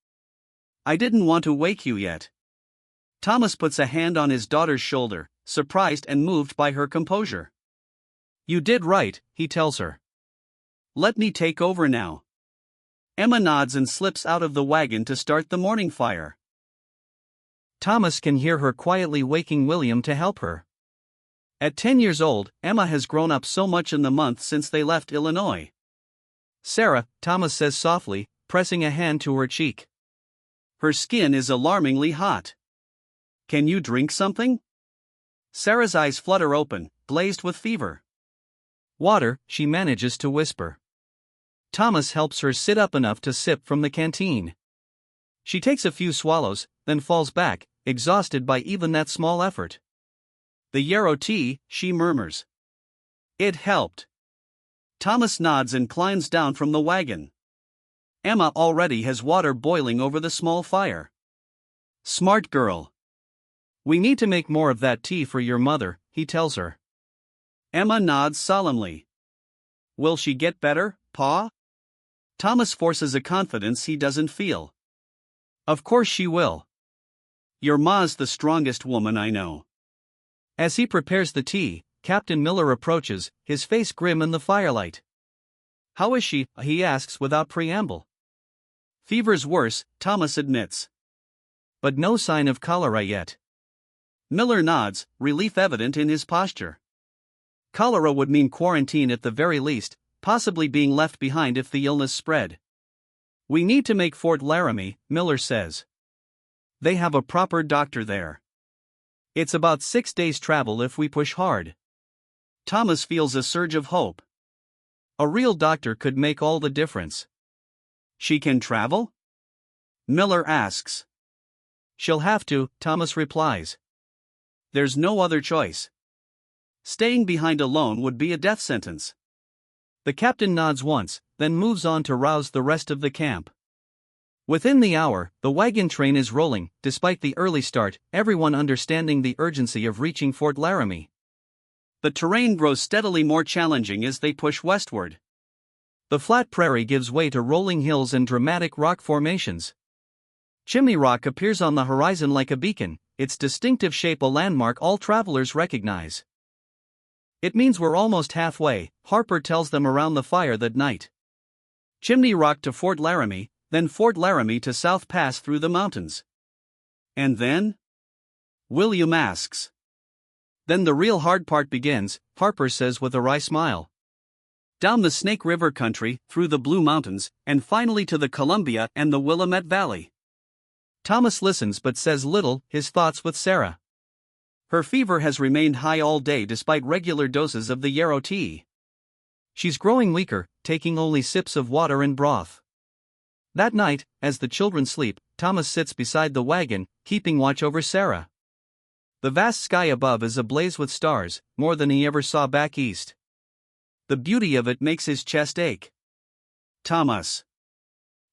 I didn't want to wake you yet. Thomas puts a hand on his daughter's shoulder, surprised and moved by her composure. You did right, he tells her. Let me take over now. Emma nods and slips out of the wagon to start the morning fire. Thomas can hear her quietly waking William to help her. At 10 years old, Emma has grown up so much in the month since they left Illinois. Sarah, Thomas says softly, pressing a hand to her cheek. Her skin is alarmingly hot. Can you drink something? Sarah's eyes flutter open, glazed with fever. Water, she manages to whisper. Thomas helps her sit up enough to sip from the canteen. She takes a few swallows, then falls back, exhausted by even that small effort. The yarrow tea, she murmurs. It helped. Thomas nods and climbs down from the wagon. Emma already has water boiling over the small fire. Smart girl. We need to make more of that tea for your mother, he tells her. Emma nods solemnly. Will she get better, Pa? Thomas forces a confidence he doesn't feel. Of course she will. Your ma's the strongest woman I know. As he prepares the tea, Captain Miller approaches, his face grim in the firelight. How is she? He asks without preamble. Fever's worse, Thomas admits. But no sign of cholera yet. Miller nods, relief evident in his posture. Cholera would mean quarantine at the very least, possibly being left behind if the illness spread. We need to make Fort Laramie, Miller says. They have a proper doctor there. It's about 6 days' travel if we push hard. Thomas feels a surge of hope. A real doctor could make all the difference. She can travel? Miller asks. She'll have to, Thomas replies. There's no other choice. Staying behind alone would be a death sentence. The captain nods once, then moves on to rouse the rest of the camp. Within the hour, the wagon train is rolling, despite the early start, everyone understanding the urgency of reaching Fort Laramie. The terrain grows steadily more challenging as they push westward. The flat prairie gives way to rolling hills and dramatic rock formations. Chimney Rock appears on the horizon like a beacon, its distinctive shape a landmark all travelers recognize. It means we're almost halfway, Harper tells them around the fire that night. Chimney Rock to Fort Laramie, then Fort Laramie to South Pass through the mountains. And then? William asks. Then the real hard part begins, Harper says with a wry smile. Down the Snake River country, through the Blue Mountains, and finally to the Columbia and the Willamette Valley. Thomas listens but says little, his thoughts with Sarah. Her fever has remained high all day despite regular doses of the yarrow tea. She's growing weaker, taking only sips of water and broth. That night, as the children sleep, Thomas sits beside the wagon, keeping watch over Sarah. The vast sky above is ablaze with stars, more than he ever saw back east. The beauty of it makes his chest ache. Thomas.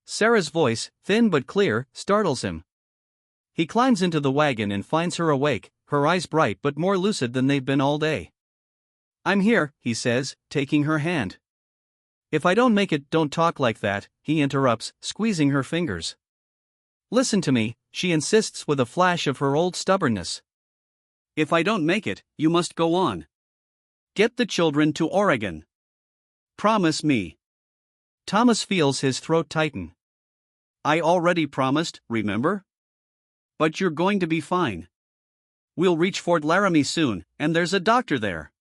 Sarah's voice, thin but clear, startles him. He climbs into the wagon and finds her awake, her eyes bright but more lucid than they've been all day. I'm here, he says, taking her hand. If I don't make it, don't talk like that, he interrupts, squeezing her fingers. Listen to me, she insists with a flash of her old stubbornness. If I don't make it, you must go on. Get the children to Oregon. Promise me. Thomas feels his throat tighten. I already promised, remember? But you're going to be fine. We'll reach Fort Laramie soon, and there's a doctor there.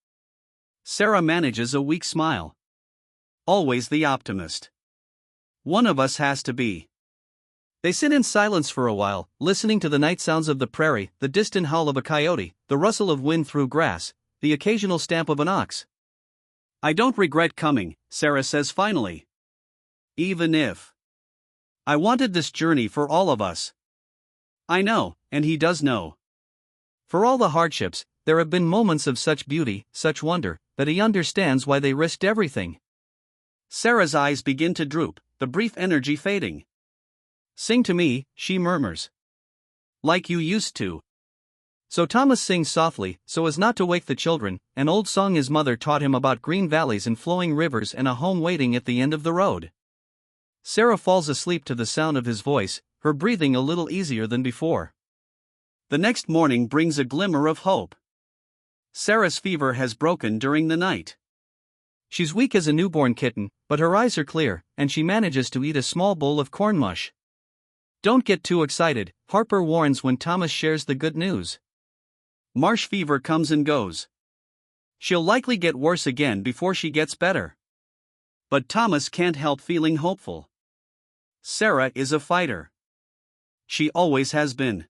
Sarah manages a weak smile. Always the optimist. One of us has to be. They sit in silence for a while, listening to the night sounds of the prairie, the distant howl of a coyote, the rustle of wind through grass, the occasional stamp of an ox. I don't regret coming, Sarah says finally. Even if. I wanted this journey for all of us. I know, and he does know. For all the hardships, there have been moments of such beauty, such wonder, that he understands why they risked everything. Sarah's eyes begin to droop, the brief energy fading. Sing to me, she murmurs. Like you used to. So Thomas sings softly, so as not to wake the children, an old song his mother taught him about green valleys and flowing rivers and a home waiting at the end of the road. Sarah falls asleep to the sound of his voice, her breathing a little easier than before. The next morning brings a glimmer of hope. Sarah's fever has broken during the night. She's weak as a newborn kitten, but her eyes are clear, and she manages to eat a small bowl of corn mush. Don't get too excited, Harper warns when Thomas shares the good news. Marsh fever comes and goes. She'll likely get worse again before she gets better. But Thomas can't help feeling hopeful. Sarah is a fighter. She always has been.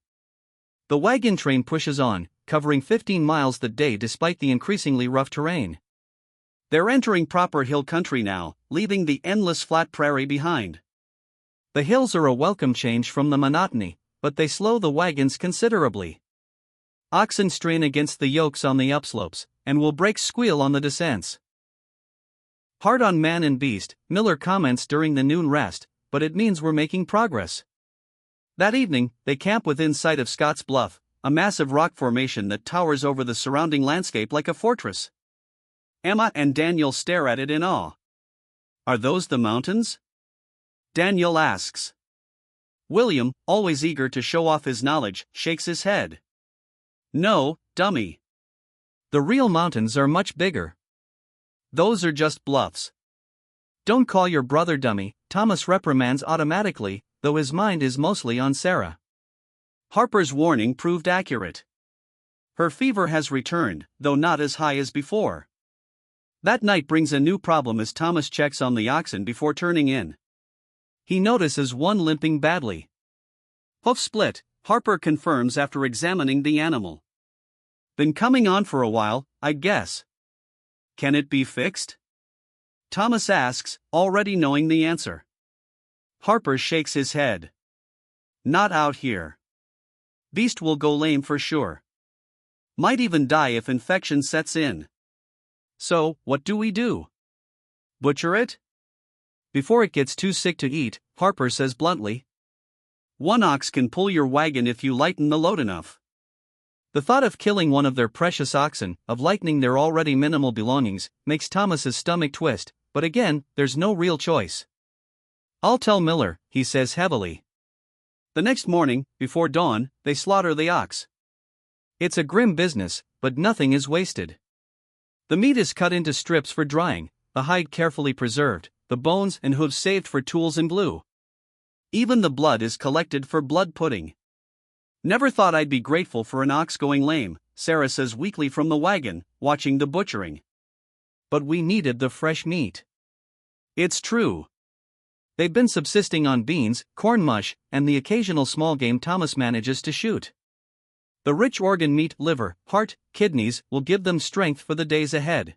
The wagon train pushes on, covering 15 miles that day despite the increasingly rough terrain. They're entering proper hill country now, leaving the endless flat prairie behind. The hills are a welcome change from the monotony, but they slow the wagons considerably. Oxen strain against the yokes on the upslopes, and will brakes squeal on the descents. Hard on man and beast, Miller comments during the noon rest, but it means we're making progress. That evening, they camp within sight of Scott's Bluff, a massive rock formation that towers over the surrounding landscape like a fortress. Emma and Daniel stare at it in awe. Are those the mountains? Daniel asks. William, always eager to show off his knowledge, shakes his head. No, dummy. The real mountains are much bigger. Those are just bluffs. Don't call your brother dummy, Thomas reprimands automatically, though his mind is mostly on Sarah. Harper's warning proved accurate. Her fever has returned, though not as high as before. That night brings a new problem as Thomas checks on the oxen before turning in. He notices one limping badly. Hoof split, Harper confirms after examining the animal. Been coming on for a while, I guess. Can it be fixed? Thomas asks, already knowing the answer. Harper shakes his head. Not out here. Beast will go lame for sure. Might even die if infection sets in. So, what do we do? Butcher it? Before it gets too sick to eat, Harper says bluntly. One ox can pull your wagon if you lighten the load enough. The thought of killing one of their precious oxen, of lightening their already minimal belongings, makes Thomas's stomach twist, but again, there's no real choice. I'll tell Miller, he says heavily. The next morning, before dawn, they slaughter the ox. It's a grim business, but nothing is wasted. The meat is cut into strips for drying, the hide carefully preserved, the bones and hooves saved for tools and glue. Even the blood is collected for blood pudding. Never thought I'd be grateful for an ox going lame, Sarah says weakly from the wagon, watching the butchering. But we needed the fresh meat. It's true. They've been subsisting on beans, corn mush, and the occasional small game Thomas manages to shoot. The rich organ meat, liver, heart, kidneys will give them strength for the days ahead.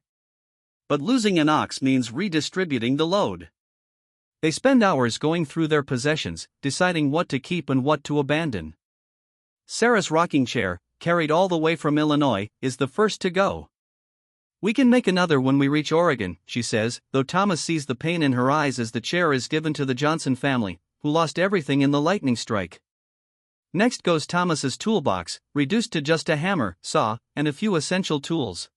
But losing an ox means redistributing the load. They spend hours going through their possessions, deciding what to keep and what to abandon. Sarah's rocking chair, carried all the way from Illinois, is the first to go. We can make another when we reach Oregon, she says, though Thomas sees the pain in her eyes as the chair is given to the Johnson family, who lost everything in the lightning strike. Next goes Thomas's toolbox, reduced to just a hammer, saw, and a few essential tools.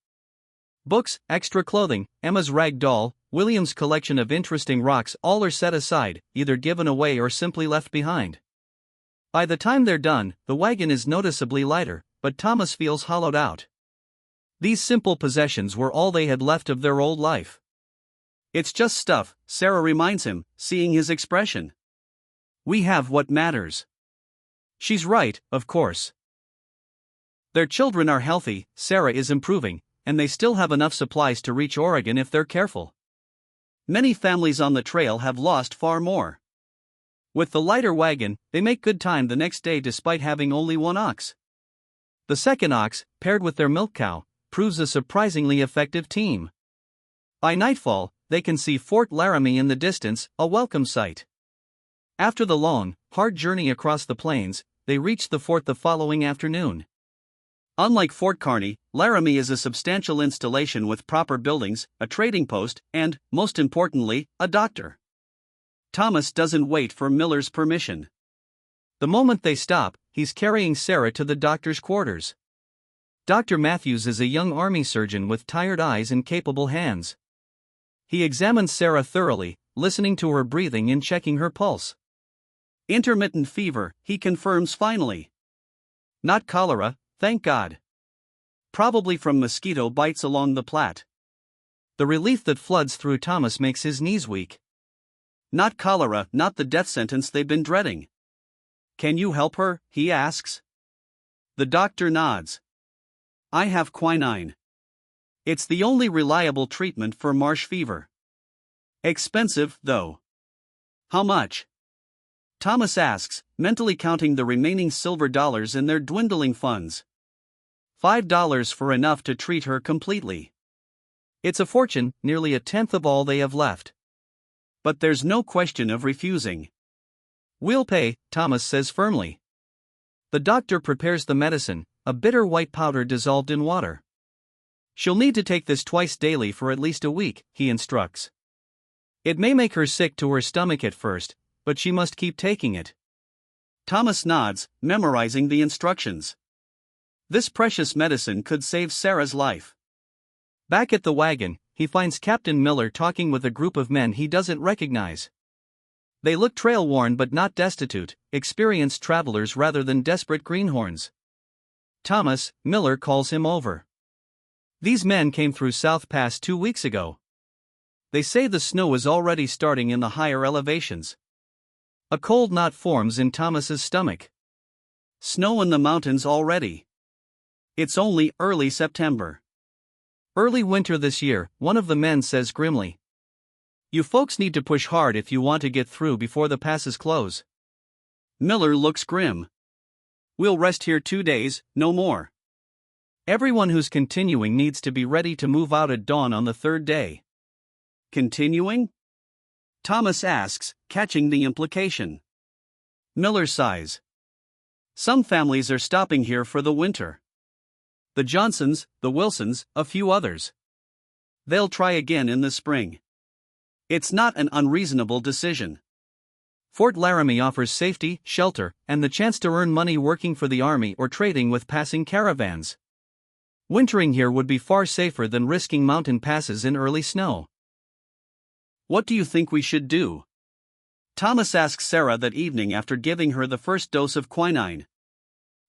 Books, extra clothing, Emma's rag doll, William's collection of interesting rocks, all are set aside, either given away or simply left behind. By the time they're done, the wagon is noticeably lighter, but Thomas feels hollowed out. These simple possessions were all they had left of their old life. It's just stuff, Sarah reminds him, seeing his expression. We have what matters. She's right, of course. Their children are healthy, Sarah is improving, and they still have enough supplies to reach Oregon if they're careful. Many families on the trail have lost far more. With the lighter wagon, they make good time the next day despite having only one ox. The second ox, paired with their milk cow, proves a surprisingly effective team. By nightfall, they can see Fort Laramie in the distance, a welcome sight. After the long, hard journey across the plains, they reach the fort the following afternoon. Unlike Fort Kearny, Laramie is a substantial installation with proper buildings, a trading post, and, most importantly, a doctor. Thomas doesn't wait for Miller's permission. The moment they stop, he's carrying Sarah to the doctor's quarters. Dr. Matthews is a young army surgeon with tired eyes and capable hands. He examines Sarah thoroughly, listening to her breathing and checking her pulse. Intermittent fever, he confirms finally. Not cholera, thank God. Probably from mosquito bites along the Platte. The relief that floods through Thomas makes his knees weak. Not cholera, not the death sentence they've been dreading. Can you help her? He asks. The doctor nods. I have quinine. It's the only reliable treatment for marsh fever. Expensive, though. How much? Thomas asks, mentally counting the remaining silver dollars in their dwindling funds. $5 for enough to treat her completely. It's a fortune, nearly a tenth of all they have left. But there's no question of refusing. We'll pay, Thomas says firmly. The doctor prepares the medicine, a bitter white powder dissolved in water. She'll need to take this twice daily for at least a week, he instructs. It may make her sick to her stomach at first, but she must keep taking it. Thomas nods, memorizing the instructions. This precious medicine could save Sarah's life. Back at the wagon, he finds Captain Miller talking with a group of men he doesn't recognize. They look trail-worn but not destitute, experienced travelers rather than desperate greenhorns. Thomas, Miller calls him over. These men came through South Pass 2 weeks ago. They say the snow is already starting in the higher elevations. A cold knot forms in Thomas's stomach. Snow in the mountains already. It's only early September. Early winter this year, one of the men says grimly. You folks need to push hard if you want to get through before the passes close. Miller looks grim. We'll rest here 2 days, no more. Everyone who's continuing needs to be ready to move out at dawn on the third day. Continuing? Thomas asks, catching the implication. Miller sighs. Some families are stopping here for the winter. The Johnsons, the Wilsons, a few others. They'll try again in the spring. It's not an unreasonable decision. Fort Laramie offers safety, shelter, and the chance to earn money working for the army or trading with passing caravans. Wintering here would be far safer than risking mountain passes in early snow. What do you think we should do? Thomas asks Sarah that evening after giving her the first dose of quinine.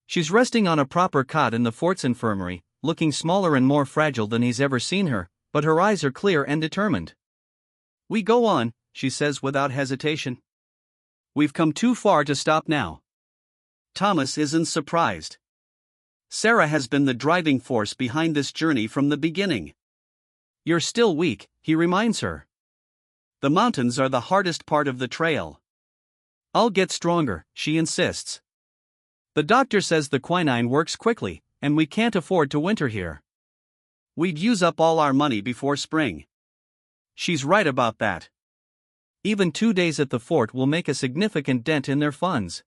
She's resting on a proper cot in the fort's infirmary, looking smaller and more fragile than he's ever seen her, but her eyes are clear and determined. We go on, she says without hesitation. We've come too far to stop now. Thomas isn't surprised. Sarah has been the driving force behind this journey from the beginning. You're still weak, he reminds her. The mountains are the hardest part of the trail. I'll get stronger, she insists. The doctor says the quinine works quickly, and we can't afford to winter here. We'd use up all our money before spring. She's right about that. Even 2 days at the fort will make a significant dent in their funds.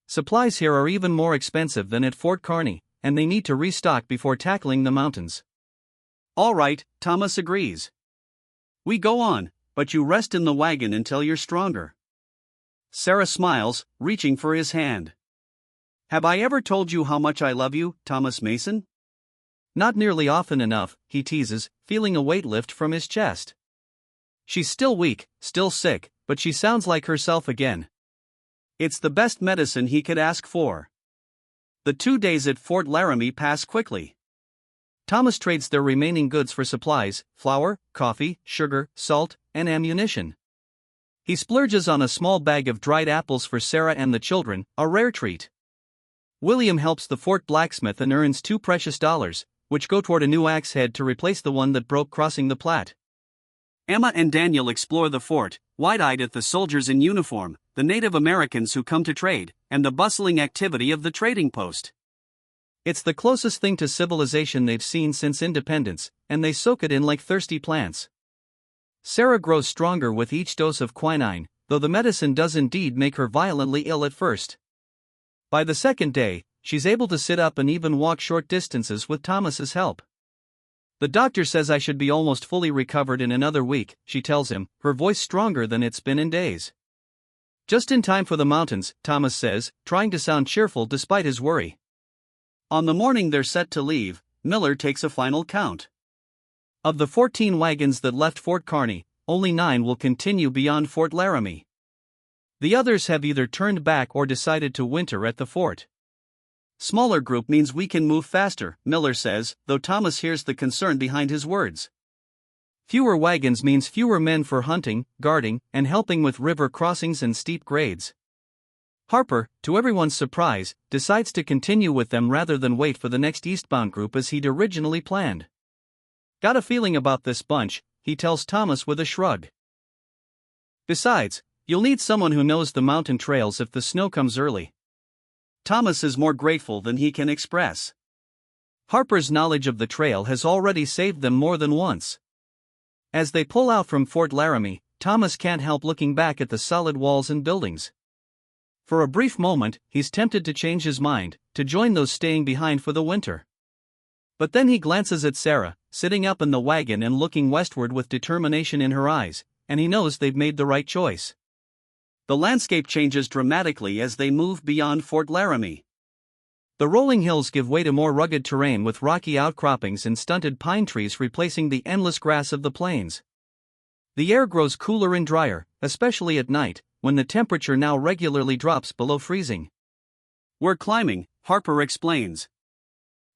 Supplies here are even more expensive than at Fort Kearny, and they need to restock before tackling the mountains. All right, Thomas agrees. We go on, but you rest in the wagon until you're stronger. Sarah smiles, reaching for his hand. Have I ever told you how much I love you, Thomas Mason? Not nearly often enough, he teases, feeling a weight lift from his chest. She's still weak, still sick, but she sounds like herself again. It's the best medicine he could ask for. The 2 days at Fort Laramie pass quickly. Thomas trades their remaining goods for supplies: flour, coffee, sugar, salt, and ammunition. He splurges on a small bag of dried apples for Sarah and the children, a rare treat. William helps the fort blacksmith and earns $2 precious, which go toward a new axe head to replace the one that broke crossing the Platte. Emma and Daniel explore the fort, wide-eyed at the soldiers in uniform, the Native Americans who come to trade, and the bustling activity of the trading post. It's the closest thing to civilization they've seen since independence, and they soak it in like thirsty plants. Sarah grows stronger with each dose of quinine, though the medicine does indeed make her violently ill at first. By the second day, she's able to sit up and even walk short distances with Thomas's help. The doctor says I should be almost fully recovered in another week, she tells him, her voice stronger than it's been in days. Just in time for the mountains, Thomas says, trying to sound cheerful despite his worry. On the morning they're set to leave, Miller takes a final count. Of the 14 wagons that left Fort Kearny, only 9 will continue beyond Fort Laramie. The others have either turned back or decided to winter at the fort. Smaller group means we can move faster, Miller says, though Thomas hears the concern behind his words. Fewer wagons means fewer men for hunting, guarding, and helping with river crossings and steep grades. Harper, to everyone's surprise, decides to continue with them rather than wait for the next eastbound group as he'd originally planned. Got a feeling about this bunch, he tells Thomas with a shrug. Besides, you'll need someone who knows the mountain trails if the snow comes early. Thomas is more grateful than he can express. Harper's knowledge of the trail has already saved them more than once. As they pull out from Fort Laramie, Thomas can't help looking back at the solid walls and buildings. For a brief moment, he's tempted to change his mind, to join those staying behind for the winter. But then he glances at Sarah, sitting up in the wagon and looking westward with determination in her eyes, and he knows they've made the right choice. The landscape changes dramatically as they move beyond Fort Laramie. The rolling hills give way to more rugged terrain with rocky outcroppings and stunted pine trees replacing the endless grass of the plains. The air grows cooler and drier, especially at night, when the temperature now regularly drops below freezing. We're climbing, Harper explains.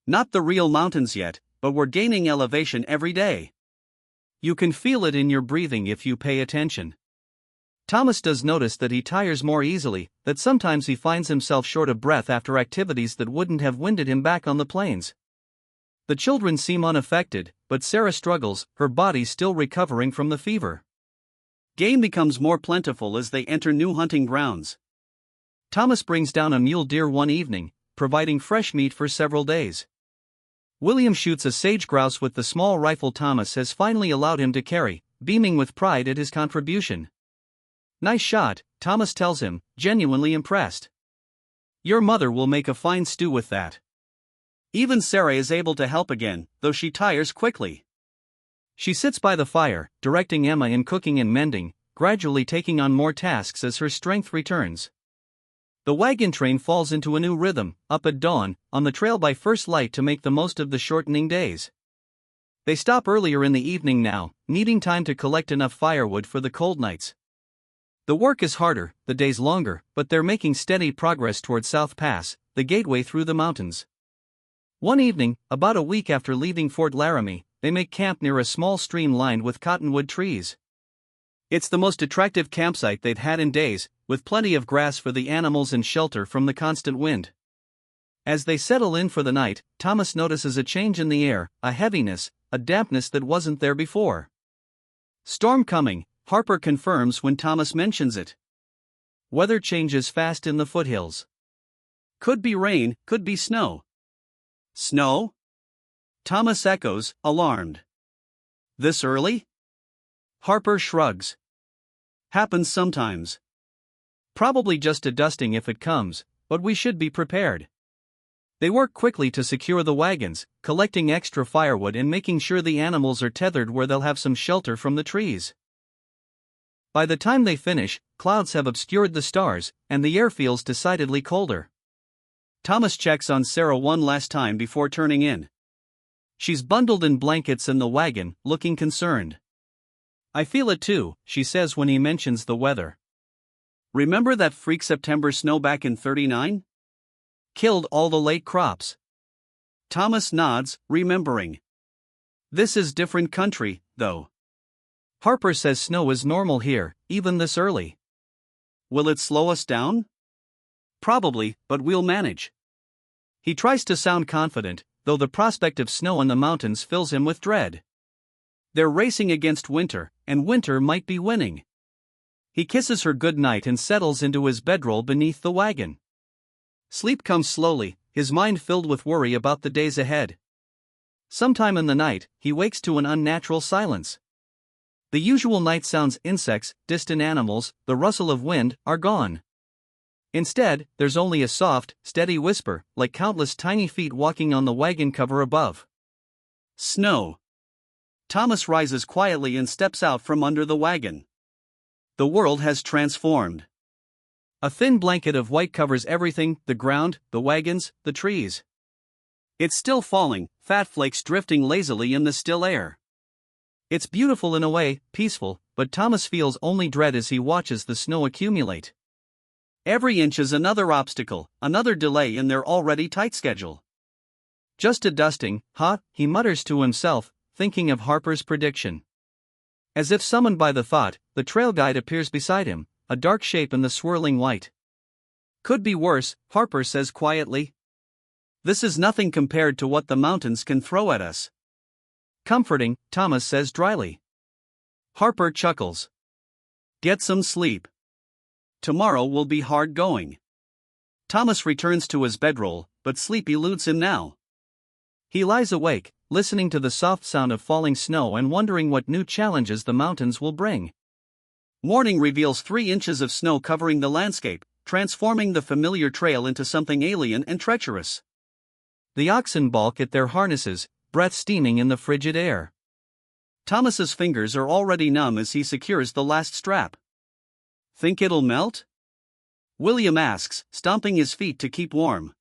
Not the real mountains yet, but we're gaining elevation every day. You can feel it in your breathing if you pay attention. Thomas does notice that he tires more easily, that sometimes he finds himself short of breath after activities that wouldn't have winded him back on the plains. The children seem unaffected, but Sarah struggles, her body still recovering from the fever. Game becomes more plentiful as they enter new hunting grounds. Thomas brings down a mule deer one evening, providing fresh meat for several days. William shoots a sage grouse with the small rifle Thomas has finally allowed him to carry, beaming with pride at his contribution. Nice shot, Thomas tells him, genuinely impressed. Your mother will make a fine stew with that. Even Sarah is able to help again, though she tires quickly. She sits by the fire, directing Emma in cooking and mending, gradually taking on more tasks as her strength returns. The wagon train falls into a new rhythm, up at dawn, on the trail by first light to make the most of the shortening days. They stop earlier in the evening now, needing time to collect enough firewood for the cold nights. The work is harder, the days longer, but they're making steady progress toward South Pass, the gateway through the mountains. One evening, about a week after leaving Fort Laramie, they make camp near a small stream lined with cottonwood trees. It's the most attractive campsite they'd had in days, with plenty of grass for the animals and shelter from the constant wind. As they settle in for the night, Thomas notices a change in the air, a heaviness, a dampness that wasn't there before. Storm coming, Harper confirms when Thomas mentions it. Weather changes fast in the foothills. Could be rain, could be snow. Snow? Thomas echoes, alarmed. This early? Harper shrugs. Happens sometimes. Probably just a dusting if it comes, but we should be prepared. They work quickly to secure the wagons, collecting extra firewood and making sure the animals are tethered where they'll have some shelter from the trees. By the time they finish, clouds have obscured the stars, and the air feels decidedly colder. Thomas checks on Sarah one last time before turning in. She's bundled in blankets in the wagon, looking concerned. I feel it too, she says when he mentions the weather. Remember that freak September snow back in '39? Killed all the late crops. Thomas nods, remembering. This is different country, though. Harper says snow is normal here, even this early. Will it slow us down? Probably, but we'll manage. He tries to sound confident, though the prospect of snow in the mountains fills him with dread. They're racing against winter, and winter might be winning. He kisses her good night and settles into his bedroll beneath the wagon. Sleep comes slowly, his mind filled with worry about the days ahead. Sometime in the night, he wakes to an unnatural silence. The usual night sounds, insects, distant animals, the rustle of wind, are gone. Instead, there's only a soft, steady whisper, like countless tiny feet walking on the wagon cover above. Snow. Thomas rises quietly and steps out from under the wagon. The world has transformed. A thin blanket of white covers everything, the ground, the wagons, the trees. It's still falling, fat flakes drifting lazily in the still air. It's beautiful in a way, peaceful, but Thomas feels only dread as he watches the snow accumulate. Every inch is another obstacle, another delay in their already tight schedule. Just a dusting, huh? He mutters to himself, thinking of Harper's prediction. As if summoned by the thought, the trail guide appears beside him, a dark shape in the swirling white. Could be worse, Harper says quietly. This is nothing compared to what the mountains can throw at us. Comforting, Thomas says dryly. Harper chuckles. Get some sleep. Tomorrow will be hard going. Thomas returns to his bedroll, but sleep eludes him now. He lies awake, listening to the soft sound of falling snow and wondering what new challenges the mountains will bring. Morning reveals 3 inches of snow covering the landscape, transforming the familiar trail into something alien and treacherous. The oxen balk at their harnesses, breath steaming in the frigid air. Thomas's fingers are already numb as he secures the last strap. Think it'll melt? William asks, stomping his feet to keep warm.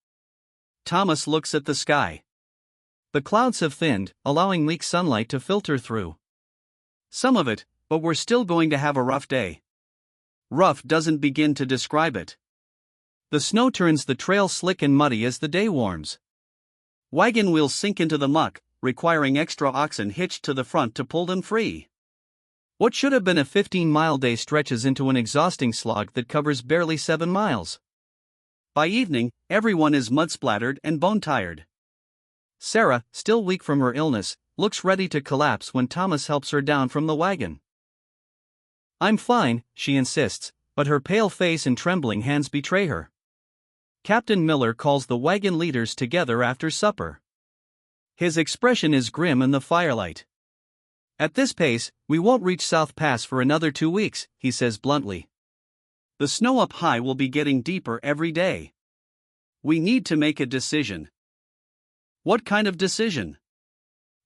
Thomas looks at the sky. The clouds have thinned, allowing weak sunlight to filter through. Some of it, but we're still going to have a rough day. Rough doesn't begin to describe it. The snow turns the trail slick and muddy as the day warms. Wagon wheels sink into the muck, requiring extra oxen hitched to the front to pull them free. What should have been a 15-mile day stretches into an exhausting slog that covers barely 7 miles. By evening, everyone is mud-splattered and bone-tired. Sarah, still weak from her illness, looks ready to collapse when Thomas helps her down from the wagon. I'm fine, she insists, but her pale face and trembling hands betray her. Captain Miller calls the wagon leaders together after supper. His expression is grim in the firelight. At this pace, we won't reach South Pass for another 2 weeks, he says bluntly. The snow up high will be getting deeper every day. We need to make a decision. What kind of decision?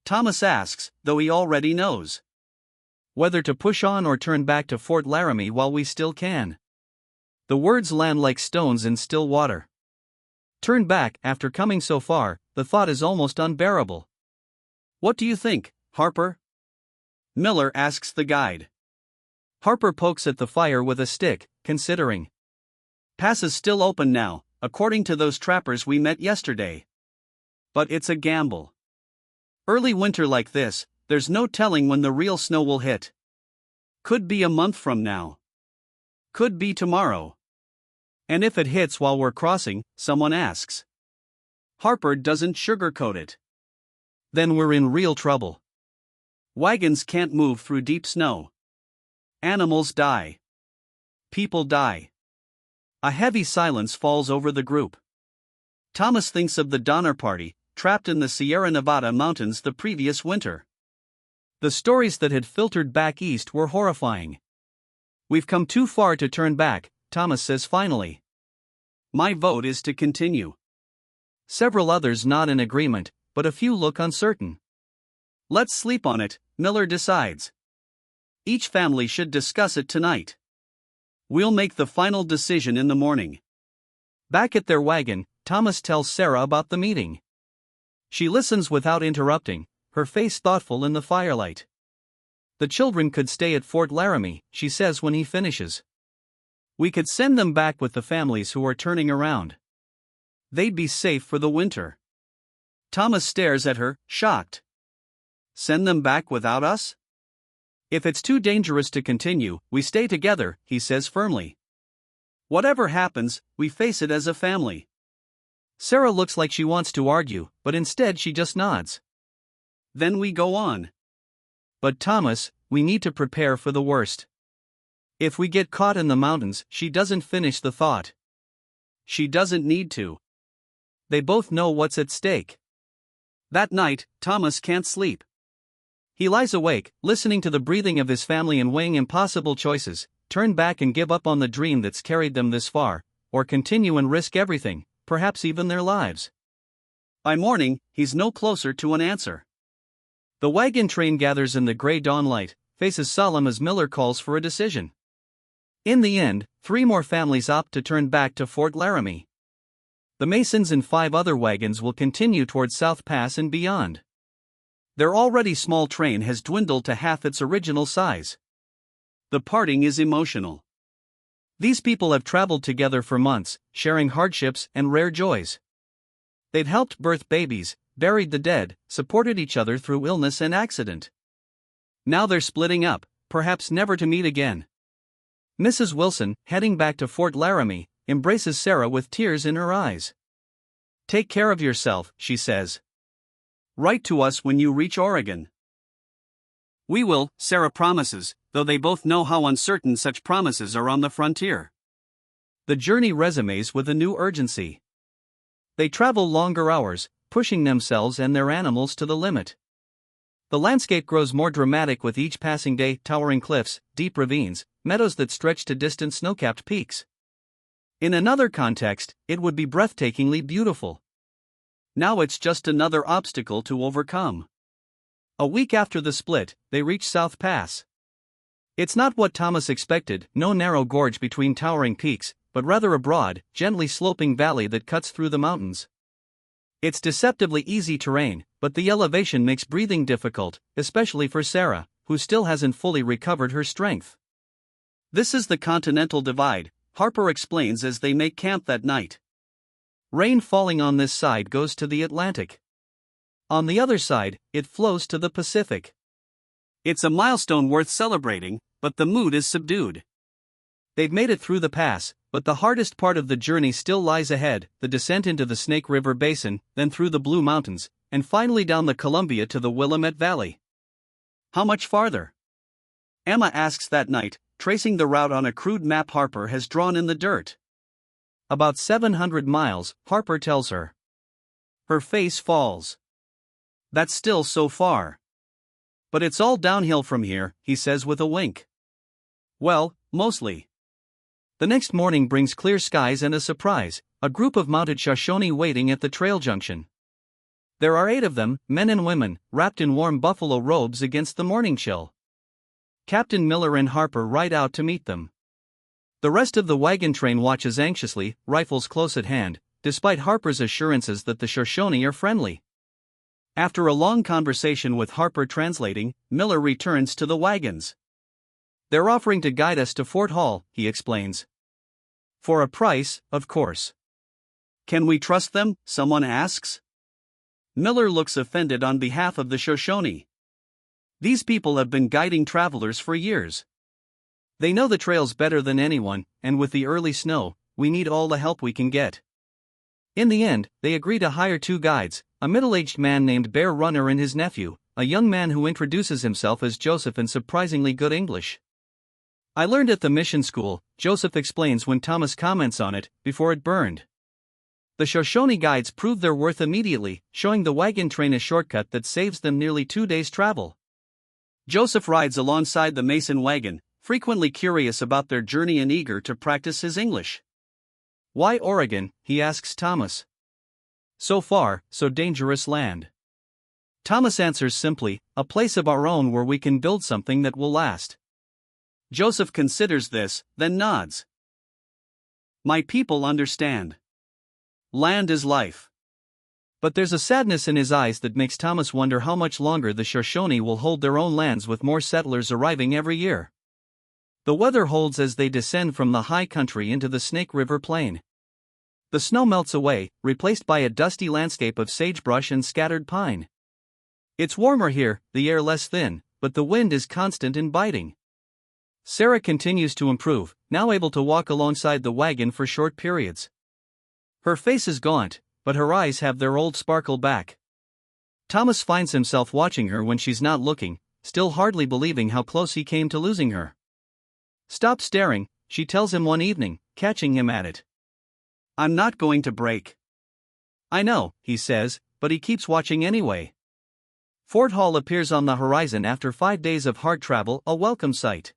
Thomas asks, though he already knows. Whether to push on or turn back to Fort Laramie while we still can. The words land like stones in still water. Turn back, after coming so far, the thought is almost unbearable. What do you think, Harper? Miller asks the guide. Harper pokes at the fire with a stick, considering. Pass is still open now, according to those trappers we met yesterday. But it's a gamble. Early winter like this, there's no telling when the real snow will hit. Could be a month from now. Could be tomorrow. And if it hits while we're crossing, someone asks. Harper doesn't sugarcoat it. Then we're in real trouble. Wagons can't move through deep snow. Animals die. People die. A heavy silence falls over the group. Thomas thinks of the Donner Party, trapped in the Sierra Nevada mountains the previous winter. The stories that had filtered back east were horrifying. "We've come too far to turn back," Thomas says finally. My vote is to continue. Several others nod in agreement, but a few look uncertain. Let's sleep on it, Miller decides. Each family should discuss it tonight. We'll make the final decision in the morning. Back at their wagon, Thomas tells Sarah about the meeting. She listens without interrupting, her face thoughtful in the firelight. The children could stay at Fort Laramie, she says when he finishes. We could send them back with the families who are turning around. They'd be safe for the winter. Thomas stares at her, shocked. Send them back without us? If it's too dangerous to continue, we stay together, he says firmly. Whatever happens, we face it as a family. Sarah looks like she wants to argue, but instead she just nods. Then we go on. But Thomas, we need to prepare for the worst. If we get caught in the mountains, she doesn't finish the thought. She doesn't need to. They both know what's at stake. That night, Thomas can't sleep. He lies awake, listening to the breathing of his family and weighing impossible choices: turn back and give up on the dream that's carried them this far, or continue and risk everything, perhaps even their lives. By morning, he's no closer to an answer. The wagon train gathers in the gray dawnlight, faces solemn as Miller calls for a decision. In the end, 3 more families opt to turn back to Fort Laramie. The Masons and 5 other wagons will continue towards South Pass and beyond. Their already small train has dwindled to half its original size. The parting is emotional. These people have traveled together for months, sharing hardships and rare joys. They've helped birth babies, buried the dead, supported each other through illness and accident. Now they're splitting up, perhaps never to meet again. Mrs. Wilson, heading back to Fort Laramie, embraces Sarah with tears in her eyes. "Take care of yourself," she says. "Write to us when you reach Oregon." "We will," Sarah promises, though they both know how uncertain such promises are on the frontier. The journey resumes with a new urgency. They travel longer hours, pushing themselves and their animals to the limit. The landscape grows more dramatic with each passing day: towering cliffs, deep ravines, meadows that stretch to distant snow-capped peaks. In another context, it would be breathtakingly beautiful. Now it's just another obstacle to overcome. A week after the split, they reach South Pass. It's not what Thomas expected: no narrow gorge between towering peaks, but rather a broad, gently sloping valley that cuts through the mountains. It's deceptively easy terrain, but the elevation makes breathing difficult, especially for Sarah, who still hasn't fully recovered her strength. This is the Continental Divide, Harper explains as they make camp that night. Rain falling on this side goes to the Atlantic. On the other side, it flows to the Pacific. It's a milestone worth celebrating, but the mood is subdued. They've made it through the pass, but the hardest part of the journey still lies ahead: the descent into the Snake River Basin, then through the Blue Mountains, and finally down the Columbia to the Willamette Valley. How much farther? Emma asks that night, tracing the route on a crude map Harper has drawn in the dirt. About 700 miles, Harper tells her. Her face falls. That's still so far. But it's all downhill from here, he says with a wink. Well, mostly. The next morning brings clear skies and a surprise: a group of mounted Shoshone waiting at the trail junction. There are 8 of them, men and women, wrapped in warm buffalo robes against the morning chill. Captain Miller and Harper ride out to meet them. The rest of the wagon train watches anxiously, rifles close at hand, despite Harper's assurances that the Shoshone are friendly. After a long conversation with Harper translating, Miller returns to the wagons. "They're offering to guide us to Fort Hall," he explains. "For a price, of course." "Can we trust them?" someone asks. Miller looks offended on behalf of the Shoshone. "These people have been guiding travelers for years. They know the trails better than anyone, and with the early snow, we need all the help we can get. In the end, they agree to hire 2 guides, a middle-aged man named Bear Runner and his nephew, a young man who introduces himself as Joseph in surprisingly good English. "I learned at the mission school," Joseph explains when Thomas comments on it, "before it burned." The Shoshone guides prove their worth immediately, showing the wagon train a shortcut that saves them nearly 2 days' travel. Joseph rides alongside the Mason wagon, frequently curious about their journey and eager to practice his English. "Why Oregon?" he asks Thomas. "So far, so dangerous land." Thomas answers simply, "A place of our own where we can build something that will last." Joseph considers this, then nods. "My people understand. Land is life." But there's a sadness in his eyes that makes Thomas wonder how much longer the Shoshone will hold their own lands with more settlers arriving every year. The weather holds as they descend from the high country into the Snake River plain. The snow melts away, replaced by a dusty landscape of sagebrush and scattered pine. It's warmer here, the air less thin, but the wind is constant and biting. Sarah continues to improve, now able to walk alongside the wagon for short periods. Her face is gaunt, but her eyes have their old sparkle back. Thomas finds himself watching her when she's not looking, still hardly believing how close he came to losing her. "Stop staring," she tells him one evening, catching him at it. "I'm not going to break." "I know," he says, but he keeps watching anyway. Fort Hall appears on the horizon after 5 days of hard travel, a welcome sight.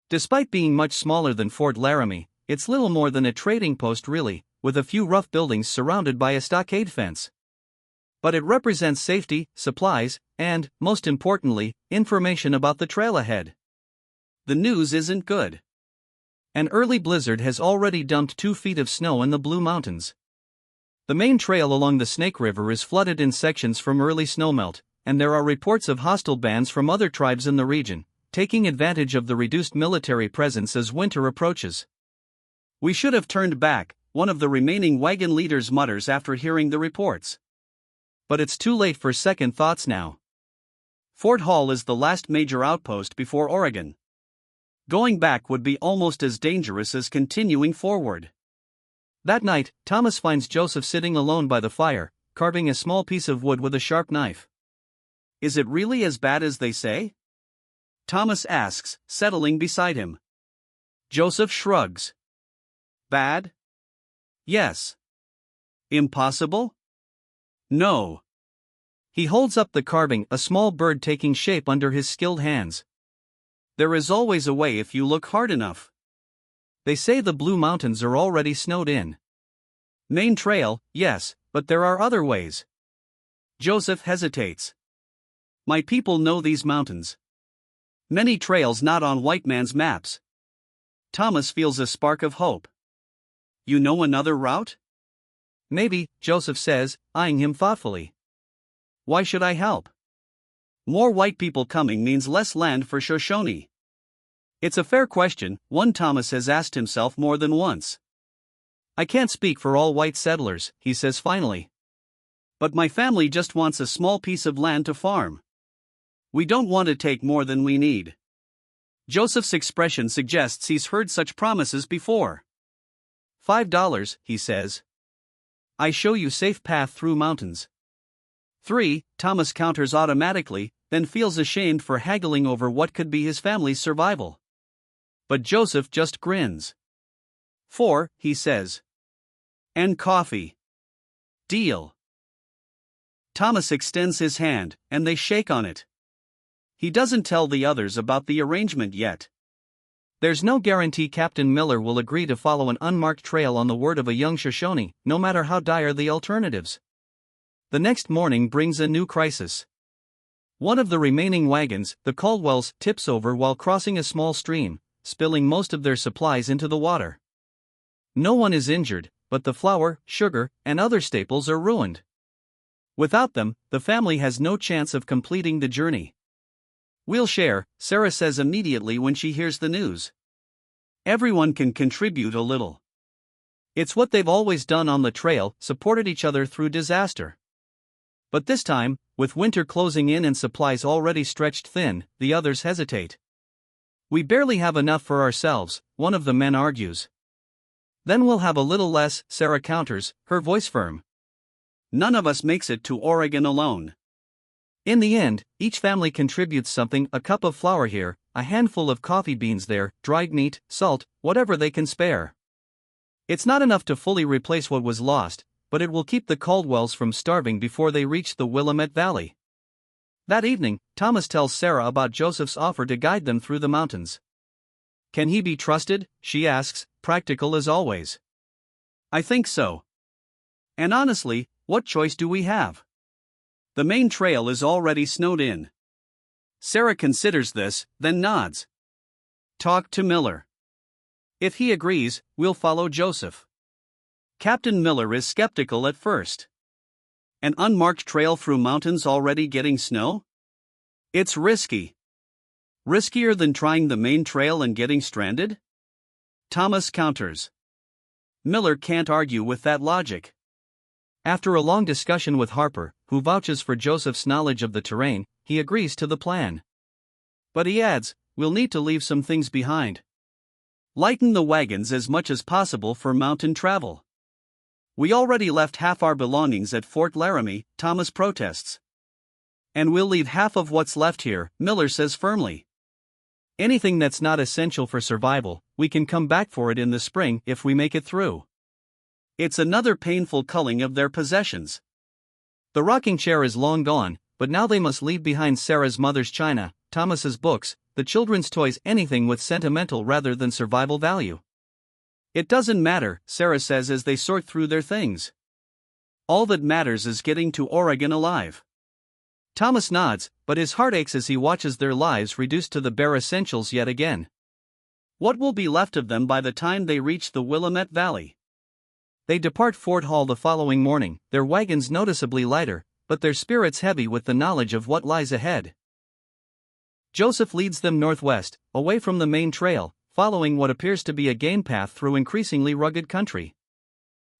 Despite being much smaller than Fort Laramie, it's little more than a trading post really, with a few rough buildings surrounded by a stockade fence. But it represents safety, supplies, and, most importantly, information about the trail ahead. The news isn't good. An early blizzard has already dumped 2 feet of snow in the Blue Mountains. The main trail along the Snake River is flooded in sections from early snowmelt, and there are reports of hostile bands from other tribes in the region, taking advantage of the reduced military presence as winter approaches. "We should have turned back," one of the remaining wagon leaders mutters after hearing the reports. But it's too late for second thoughts now. Fort Hall is the last major outpost before Oregon. Going back would be almost as dangerous as continuing forward. That night, Thomas finds Joseph sitting alone by the fire, carving a small piece of wood with a sharp knife. "Is it really as bad as they say?" Thomas asks, settling beside him. Joseph shrugs. "Bad? Yes. Impossible? No." He holds up the carving, a small bird taking shape under his skilled hands. "There is always a way if you look hard enough. They say the Blue Mountains are already snowed in. Main trail, yes, but there are other ways." Joseph hesitates. "My people know these mountains. Many trails not on white man's maps." Thomas feels a spark of hope. "You know another route?" "Maybe," Joseph says, eyeing him thoughtfully. "Why should I help?" "More white people coming means less land for Shoshone." It's a fair question, one Thomas has asked himself more than once. "I can't speak for all white settlers," he says finally. "But my family just wants a small piece of land to farm. We don't want to take more than we need." Joseph's expression suggests he's heard such promises before. $5, he says. "I show you safe path through mountains." 3, Thomas counters automatically, then feels ashamed for haggling over what could be his family's survival. But Joseph just grins. 4, he says. "And coffee. Deal." Thomas extends his hand, and they shake on it. He doesn't tell the others about the arrangement yet. There's no guarantee Captain Miller will agree to follow an unmarked trail on the word of a young Shoshone, no matter how dire the alternatives. The next morning brings a new crisis. One of the remaining wagons, the Caldwells, tips over while crossing a small stream, spilling most of their supplies into the water. No one is injured, but the flour, sugar, and other staples are ruined. Without them, the family has no chance of completing the journey. "We'll share," Sarah says immediately when she hears the news. Everyone can contribute a little. It's what they've always done on the trail, supported each other through disaster. But this time, with winter closing in and supplies already stretched thin, the others hesitate. We barely have enough for ourselves, one of the men argues. Then we'll have a little less, Sarah counters, her voice firm. None of us makes it to Oregon alone. In the end, each family contributes something, a cup of flour here, a handful of coffee beans there, dried meat, salt, whatever they can spare. It's not enough to fully replace what was lost, but it will keep the Caldwells from starving before they reach the Willamette Valley. That evening, Thomas tells Sarah about Joseph's offer to guide them through the mountains. Can he be trusted? She asks, practical as always. I think so. And honestly, what choice do we have? The main trail is already snowed in. Sarah considers this, then nods. Talk to Miller. If he agrees, we'll follow Joseph. Captain Miller is skeptical at first. An unmarked trail through mountains already getting snow? It's risky. Riskier than trying the main trail and getting stranded? Thomas counters. Miller can't argue with that logic. After a long discussion with Harper, who vouches for Joseph's knowledge of the terrain, he agrees to the plan. But he adds, we'll need to leave some things behind. Lighten the wagons as much as possible for mountain travel. We already left half our belongings at Fort Laramie, Thomas protests. And we'll leave half of what's left here, Miller says firmly. Anything that's not essential for survival, we can come back for it in the spring if we make it through. It's another painful culling of their possessions. The rocking chair is long gone, but now they must leave behind Sarah's mother's china, Thomas's books, the children's toys, anything with sentimental rather than survival value. It doesn't matter, Sarah says as they sort through their things. All that matters is getting to Oregon alive. Thomas nods, but his heart aches as he watches their lives reduced to the bare essentials yet again. What will be left of them by the time they reach the Willamette Valley? They depart Fort Hall the following morning, their wagons noticeably lighter, but their spirits heavy with the knowledge of what lies ahead. Joseph leads them northwest, away from the main trail, following what appears to be a game path through increasingly rugged country.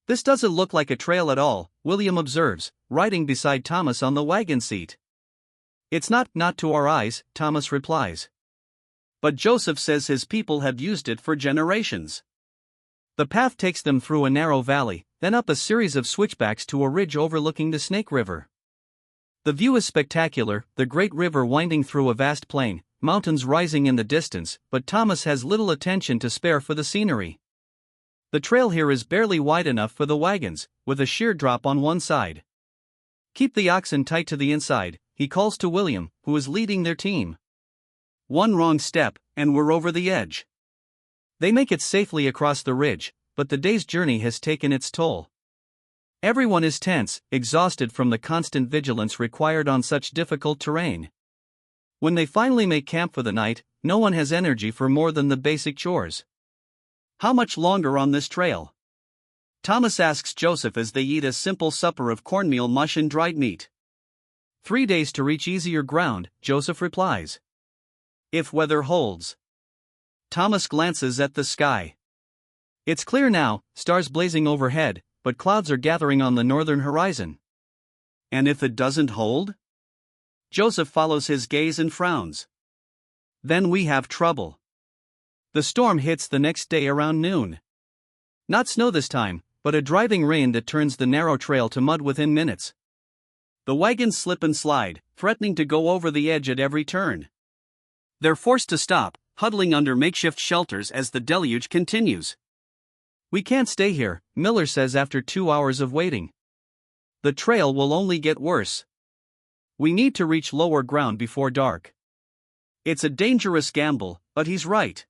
This doesn't look like a trail at all, William observes, riding beside Thomas on the wagon seat. It's not to our eyes, Thomas replies. But Joseph says his people have used it for generations. The path takes them through a narrow valley, then up a series of switchbacks to a ridge overlooking the Snake River. The view is spectacular, the great river winding through a vast plain, mountains rising in the distance, but Thomas has little attention to spare for the scenery. The trail here is barely wide enough for the wagons, with a sheer drop on one side. Keep the oxen tight to the inside, he calls to William, who is leading their team. One wrong step, and we're over the edge. They make it safely across the ridge, but the day's journey has taken its toll. Everyone is tense, exhausted from the constant vigilance required on such difficult terrain. When they finally make camp for the night, no one has energy for more than the basic chores. How much longer on this trail? Thomas asks Joseph as they eat a simple supper of cornmeal mush and dried meat. 3 days to reach easier ground, Joseph replies. If weather holds. Thomas glances at the sky. It's clear now, stars blazing overhead, but clouds are gathering on the northern horizon. And if it doesn't hold? Joseph follows his gaze and frowns. Then we have trouble. The storm hits the next day around noon. Not snow this time, but a driving rain that turns the narrow trail to mud within minutes. The wagons slip and slide, threatening to go over the edge at every turn. They're forced to stop, huddling under makeshift shelters as the deluge continues. We can't stay here, Miller says after 2 hours of waiting. The trail will only get worse. We need to reach lower ground before dark. It's a dangerous gamble, but he's right.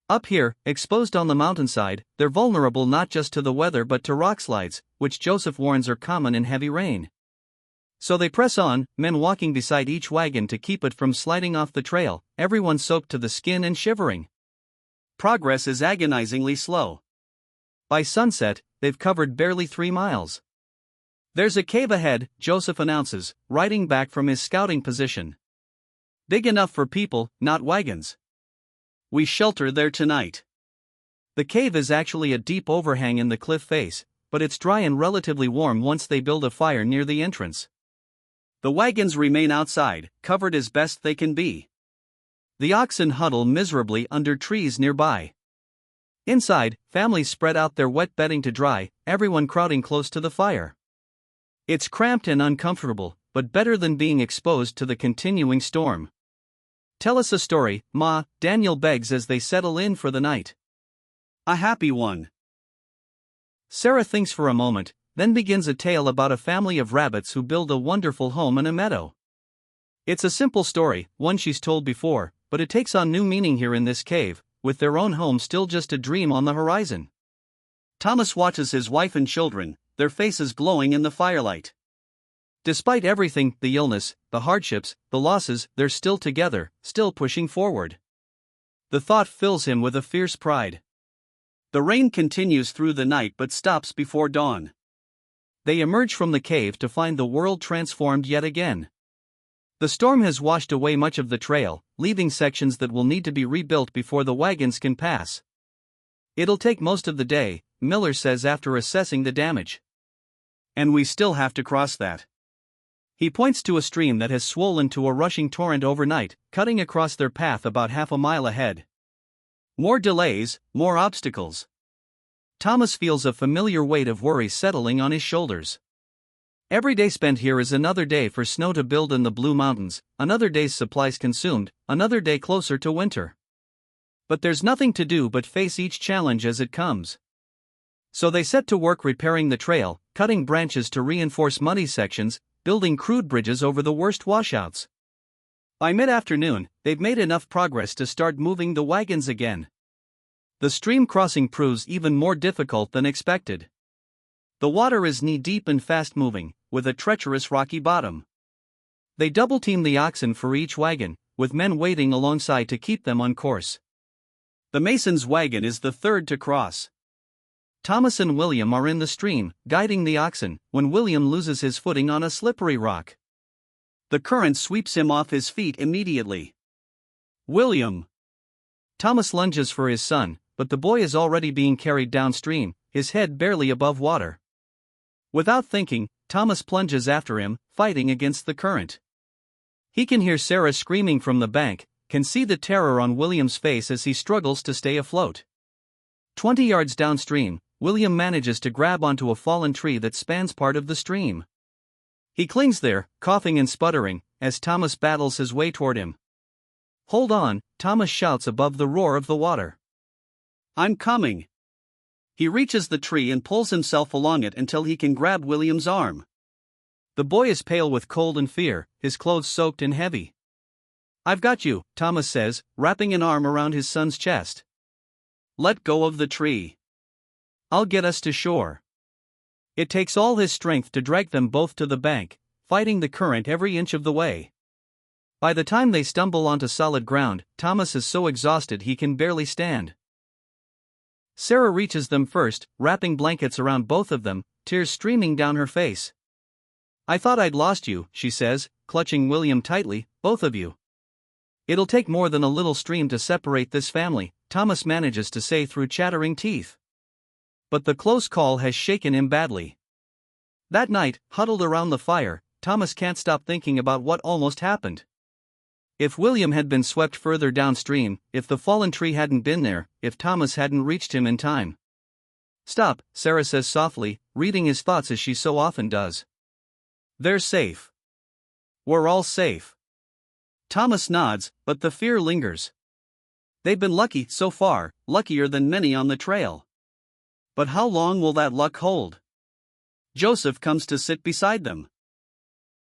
Up here, exposed on the mountainside, they're vulnerable not just to the weather but to rockslides, which Joseph warns are common in heavy rain. So they press on, men walking beside each wagon to keep it from sliding off the trail, everyone soaked to the skin and shivering. Progress is agonizingly slow. By sunset, they've covered barely 3 miles. There's a cave ahead, Joseph announces, riding back from his scouting position. Big enough for people, not wagons. We shelter there tonight. The cave is actually a deep overhang in the cliff face, but it's dry and relatively warm once they build a fire near the entrance. The wagons remain outside, covered as best they can be. The oxen huddle miserably under trees nearby. Inside, families spread out their wet bedding to dry, everyone crowding close to the fire. It's cramped and uncomfortable, but better than being exposed to the continuing storm. Tell us a story, Ma, Daniel begs as they settle in for the night. A happy one. Sarah thinks for a moment, then begins a tale about a family of rabbits who build a wonderful home in a meadow. It's a simple story, one she's told before, but it takes on new meaning here in this cave, with their own home still just a dream on the horizon. Thomas watches his wife and children, their faces glowing in the firelight. Despite everything, the illness, the hardships, the losses, they're still together, still pushing forward. The thought fills him with a fierce pride. The rain continues through the night but stops before dawn. They emerge from the cave to find the world transformed yet again. The storm has washed away much of the trail, leaving sections that will need to be rebuilt before the wagons can pass. It'll take most of the day, Miller says after assessing the damage. And we still have to cross that. He points to a stream that has swollen to a rushing torrent overnight, cutting across their path about half a mile ahead. More delays, more obstacles. Thomas feels a familiar weight of worry settling on his shoulders. Every day spent here is another day for snow to build in the Blue Mountains, another day's supplies consumed, another day closer to winter. But there's nothing to do but face each challenge as it comes. So they set to work repairing the trail, cutting branches to reinforce muddy sections, building crude bridges over the worst washouts. By mid-afternoon, they've made enough progress to start moving the wagons again. The stream crossing proves even more difficult than expected. The water is knee-deep and fast-moving, with a treacherous rocky bottom. They double-team the oxen for each wagon, with men waiting alongside to keep them on course. The mason's wagon is the third to cross. Thomas and William are in the stream, guiding the oxen, when William loses his footing on a slippery rock. The current sweeps him off his feet immediately. William! Thomas lunges for his son, but the boy is already being carried downstream, his head barely above water. Without thinking, Thomas plunges after him, fighting against the current. He can hear Sarah screaming from the bank, can see the terror on William's face as he struggles to stay afloat. 20 yards downstream, William manages to grab onto a fallen tree that spans part of the stream. He clings there, coughing and sputtering, as Thomas battles his way toward him. "Hold on," Thomas shouts above the roar of the water. "I'm coming." He reaches the tree and pulls himself along it until he can grab William's arm. The boy is pale with cold and fear, his clothes soaked and heavy. "I've got you," Thomas says, wrapping an arm around his son's chest. "Let go of the tree. I'll get us to shore." It takes all his strength to drag them both to the bank, fighting the current every inch of the way. By the time they stumble onto solid ground, Thomas is so exhausted he can barely stand. Sarah reaches them first, wrapping blankets around both of them, tears streaming down her face. "I thought I'd lost you," she says, clutching William tightly, "both of you." "It'll take more than a little stream to separate this family," Thomas manages to say through chattering teeth. But the close call has shaken him badly. That night, huddled around the fire, Thomas can't stop thinking about what almost happened. If William had been swept further downstream, if the fallen tree hadn't been there, if Thomas hadn't reached him in time. "Stop," Sarah says softly, reading his thoughts as she so often does. "They're safe. We're all safe." Thomas nods, but the fear lingers. They've been lucky so far, luckier than many on the trail. But how long will that luck hold? Joseph comes to sit beside them.